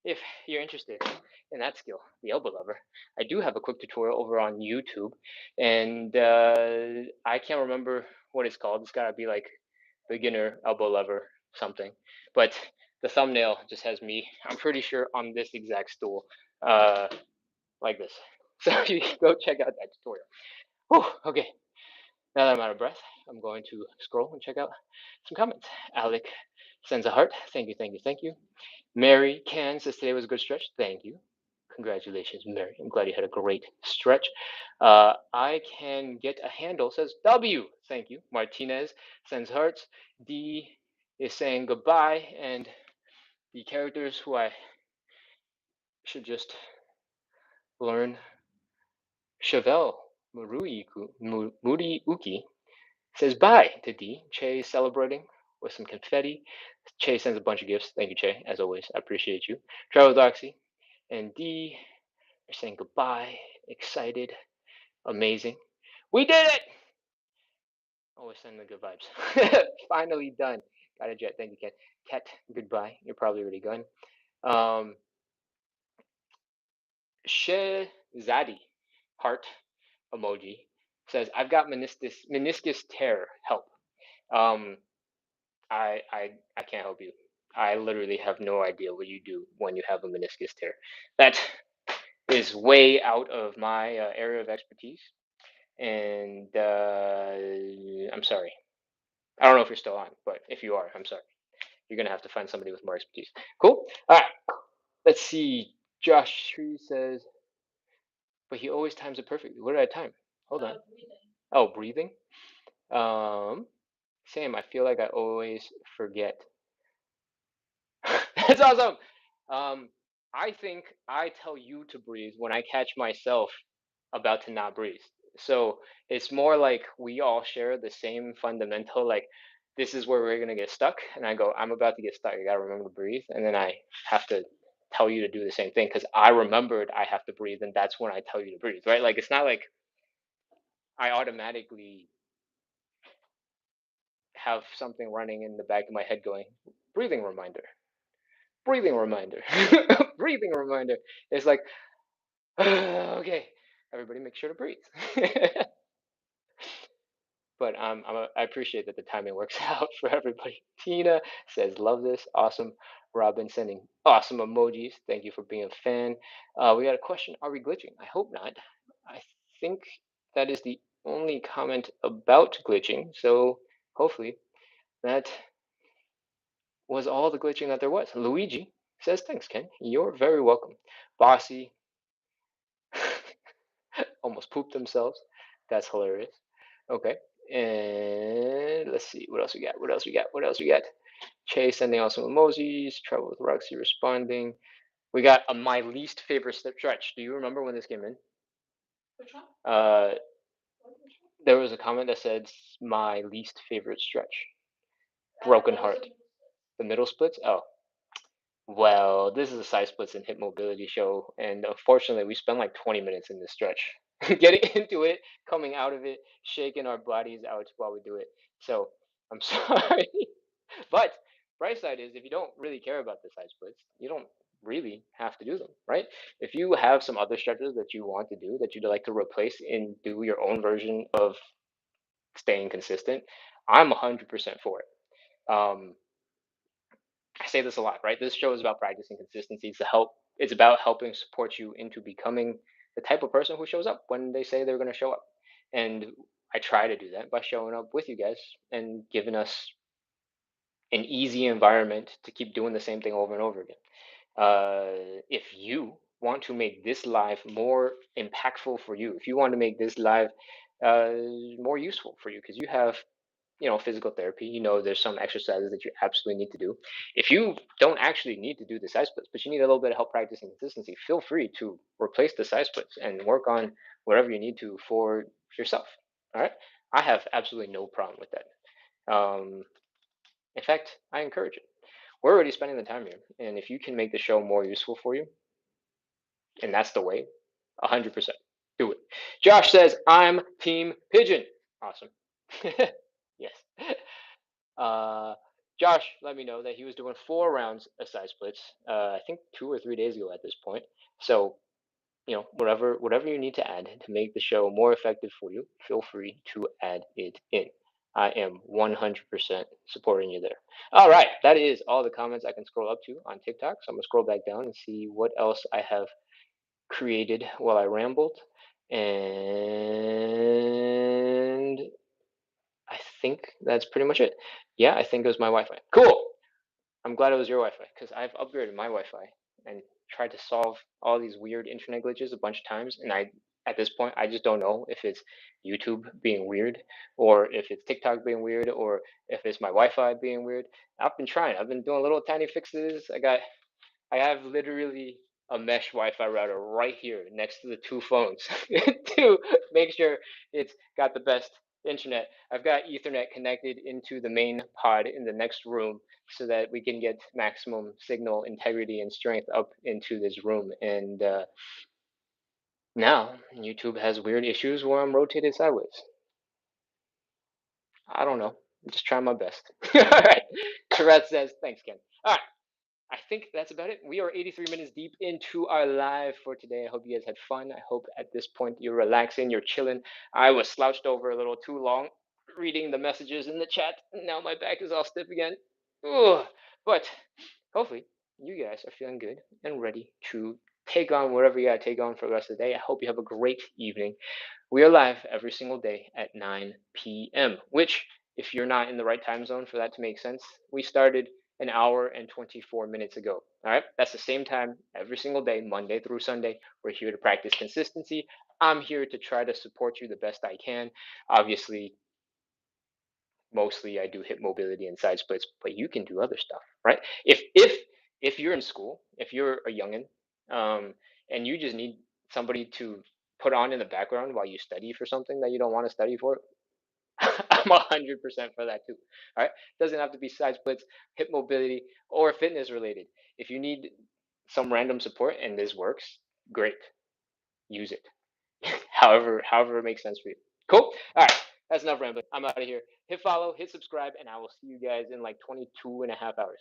if you're interested in that skill, the elbow lever, I do have a quick tutorial over on YouTube, and I can't remember what it's called. It's got to be like beginner elbow lever something, but the thumbnail just has me, I'm pretty sure, on this exact stool, like this. So you can go check out that tutorial. Whew, okay, now that I'm out of breath, I'm going to scroll and check out some comments. Alec sends a heart. Thank you, thank you, thank you. Mary Can says today was a good stretch. Thank you. Congratulations, Mary. I'm glad you had a great stretch. I can get a handle, says W. Thank you. Martinez sends hearts. D is saying goodbye. And the characters who I should just learn, Chevelle Muriuki says bye to D. Che is celebrating with some confetti. Che sends a bunch of gifts. Thank you, Che. As always, I appreciate you. Travel Doxy and D are saying goodbye. Excited. Amazing. We did it! Always sending the good vibes. Finally done. Got a jet. Thank you, Kat. Kat, goodbye. You're probably already gone. Shezadi, heart emoji, says, "I've got meniscus tear. Help." Um, I can't help you. I literally have no idea what you do when you have a meniscus tear. That is way out of my area of expertise, and I'm sorry. I don't know if you're still on, but if you are, I'm sorry. You're gonna have to find somebody with more expertise. Cool. All right. Let's see. Josh Tree says, but he always times it perfectly. What did I time? Hold on. Oh, breathing. Same. I feel like I always forget. That's awesome. I think I tell you to breathe when I catch myself about to not breathe. So it's more like we all share the same fundamental, like, this is where we're gonna get stuck. And I go, I'm about to get stuck. I gotta remember to breathe. And then I have to tell you to do the same thing because I remembered I have to breathe, and that's when I tell you to breathe, right? Like it's not like I automatically have something running in the back of my head going, breathing reminder, breathing reminder, breathing reminder. It's like, okay, everybody make sure to breathe. But I appreciate that the timing works out for everybody. Tina says, love this. Awesome. Robin sending awesome emojis. Thank you for being a fan. We got a question. Are we glitching? I hope not. I think that is the only comment about glitching. So hopefully that was all the glitching that there was. Luigi Says thanks, Ken. You're very welcome. Bossy almost pooped themselves. That's hilarious. Okay. And let's see what else we got. What else we got? What else we got? Chase sending out some emojis. Trouble with Roxy responding. We got a my least favorite stretch. Do you remember when this came in? Which one? There was a comment that said my least favorite stretch. Broken heart. The middle splits. Oh, well, this is a side splits and hip mobility show, and unfortunately, we spent like 20 minutes in this stretch, getting into it, coming out of it, shaking our bodies out while we do it. So I'm sorry, but bright side is if you don't really care about the side splits, you don't really have to do them, right? If you have some other stretches that you want to do that you'd like to replace and do your own version of staying consistent, I'm 100% for it. I say this a lot, right? This show is about practicing consistency to help. It's about helping support you into becoming the type of person who shows up when they say they're going to show up. And I try to do that by showing up with you guys and giving us an easy environment to keep doing the same thing over and over again. If you want to make this live more impactful for you, if you want to make this live uh, more useful for you, because you have physical therapy, there's some exercises that you absolutely need to do. If you don't actually need to do the side splits, but you need a little bit of help practicing consistency, feel free to replace the side splits and work on whatever you need to for yourself. All right. I have absolutely no problem with that. In fact, I encourage it. We're already spending the time here. And if you can make the show more useful for you, and that's the way, 100% do it. Josh says, I'm Team Pigeon. Awesome. Yes. Uh, Josh let me know that he was doing 4 rounds of side splits. I think 2 or 3 days ago at this point. So whatever you need to add to make the show more effective for you, feel free to add it in. I am 100% supporting you there. All right, that is all the comments I can scroll up to on TikTok. So I'm gonna scroll back down and see what else I have created while I rambled. And I think that's pretty much it. Yeah, I think it was my Wi-Fi. Cool. I'm glad it was your Wi-Fi because I've upgraded my Wi-Fi and tried to solve all these weird internet glitches a bunch of times, and at this point I just don't know if it's YouTube being weird or if it's TikTok being weird or if it's my Wi-Fi being weird. I've been trying. I've been doing little tiny fixes. I have literally a mesh Wi-Fi router right here next to the two phones to make sure it's got the best internet. I've got Ethernet connected into the main pod in the next room so that we can get maximum signal integrity and strength up into this room. And now YouTube has weird issues where I'm rotated sideways. I don't know. I'm just trying my best. All right. Tourette says, thanks, Ken. All right. I think that's about it. We are 83 minutes deep into our live for today. I hope you guys had fun. I hope at this point you're relaxing, you're chilling. I was slouched over a little too long reading the messages in the chat. Now my back is all stiff again. Ugh. But hopefully you guys are feeling good and ready to take on whatever you got to take on for the rest of the day. I hope you have a great evening. We are live every single day at 9 p.m., which, if you're not in the right time zone for that to make sense, we started an hour and 24 minutes ago. All right, that's the same time every single day, Monday through Sunday. We're here to practice consistency. I'm here to try to support you the best I can. Obviously, mostly I do hip mobility and side splits, but you can do other stuff, right? If you're in school, if you're a youngin, and you just need somebody to put on in the background while you study for something that you don't want to study for, I'm 100% for that too. All right, doesn't have to be side splits, hip mobility, or fitness related. If you need some random support and this works, great, use it. However it makes sense for you. Cool. All right, that's enough rambling. I'm out of here. Hit follow, hit subscribe, and I will see you guys in like 22 and a half hours.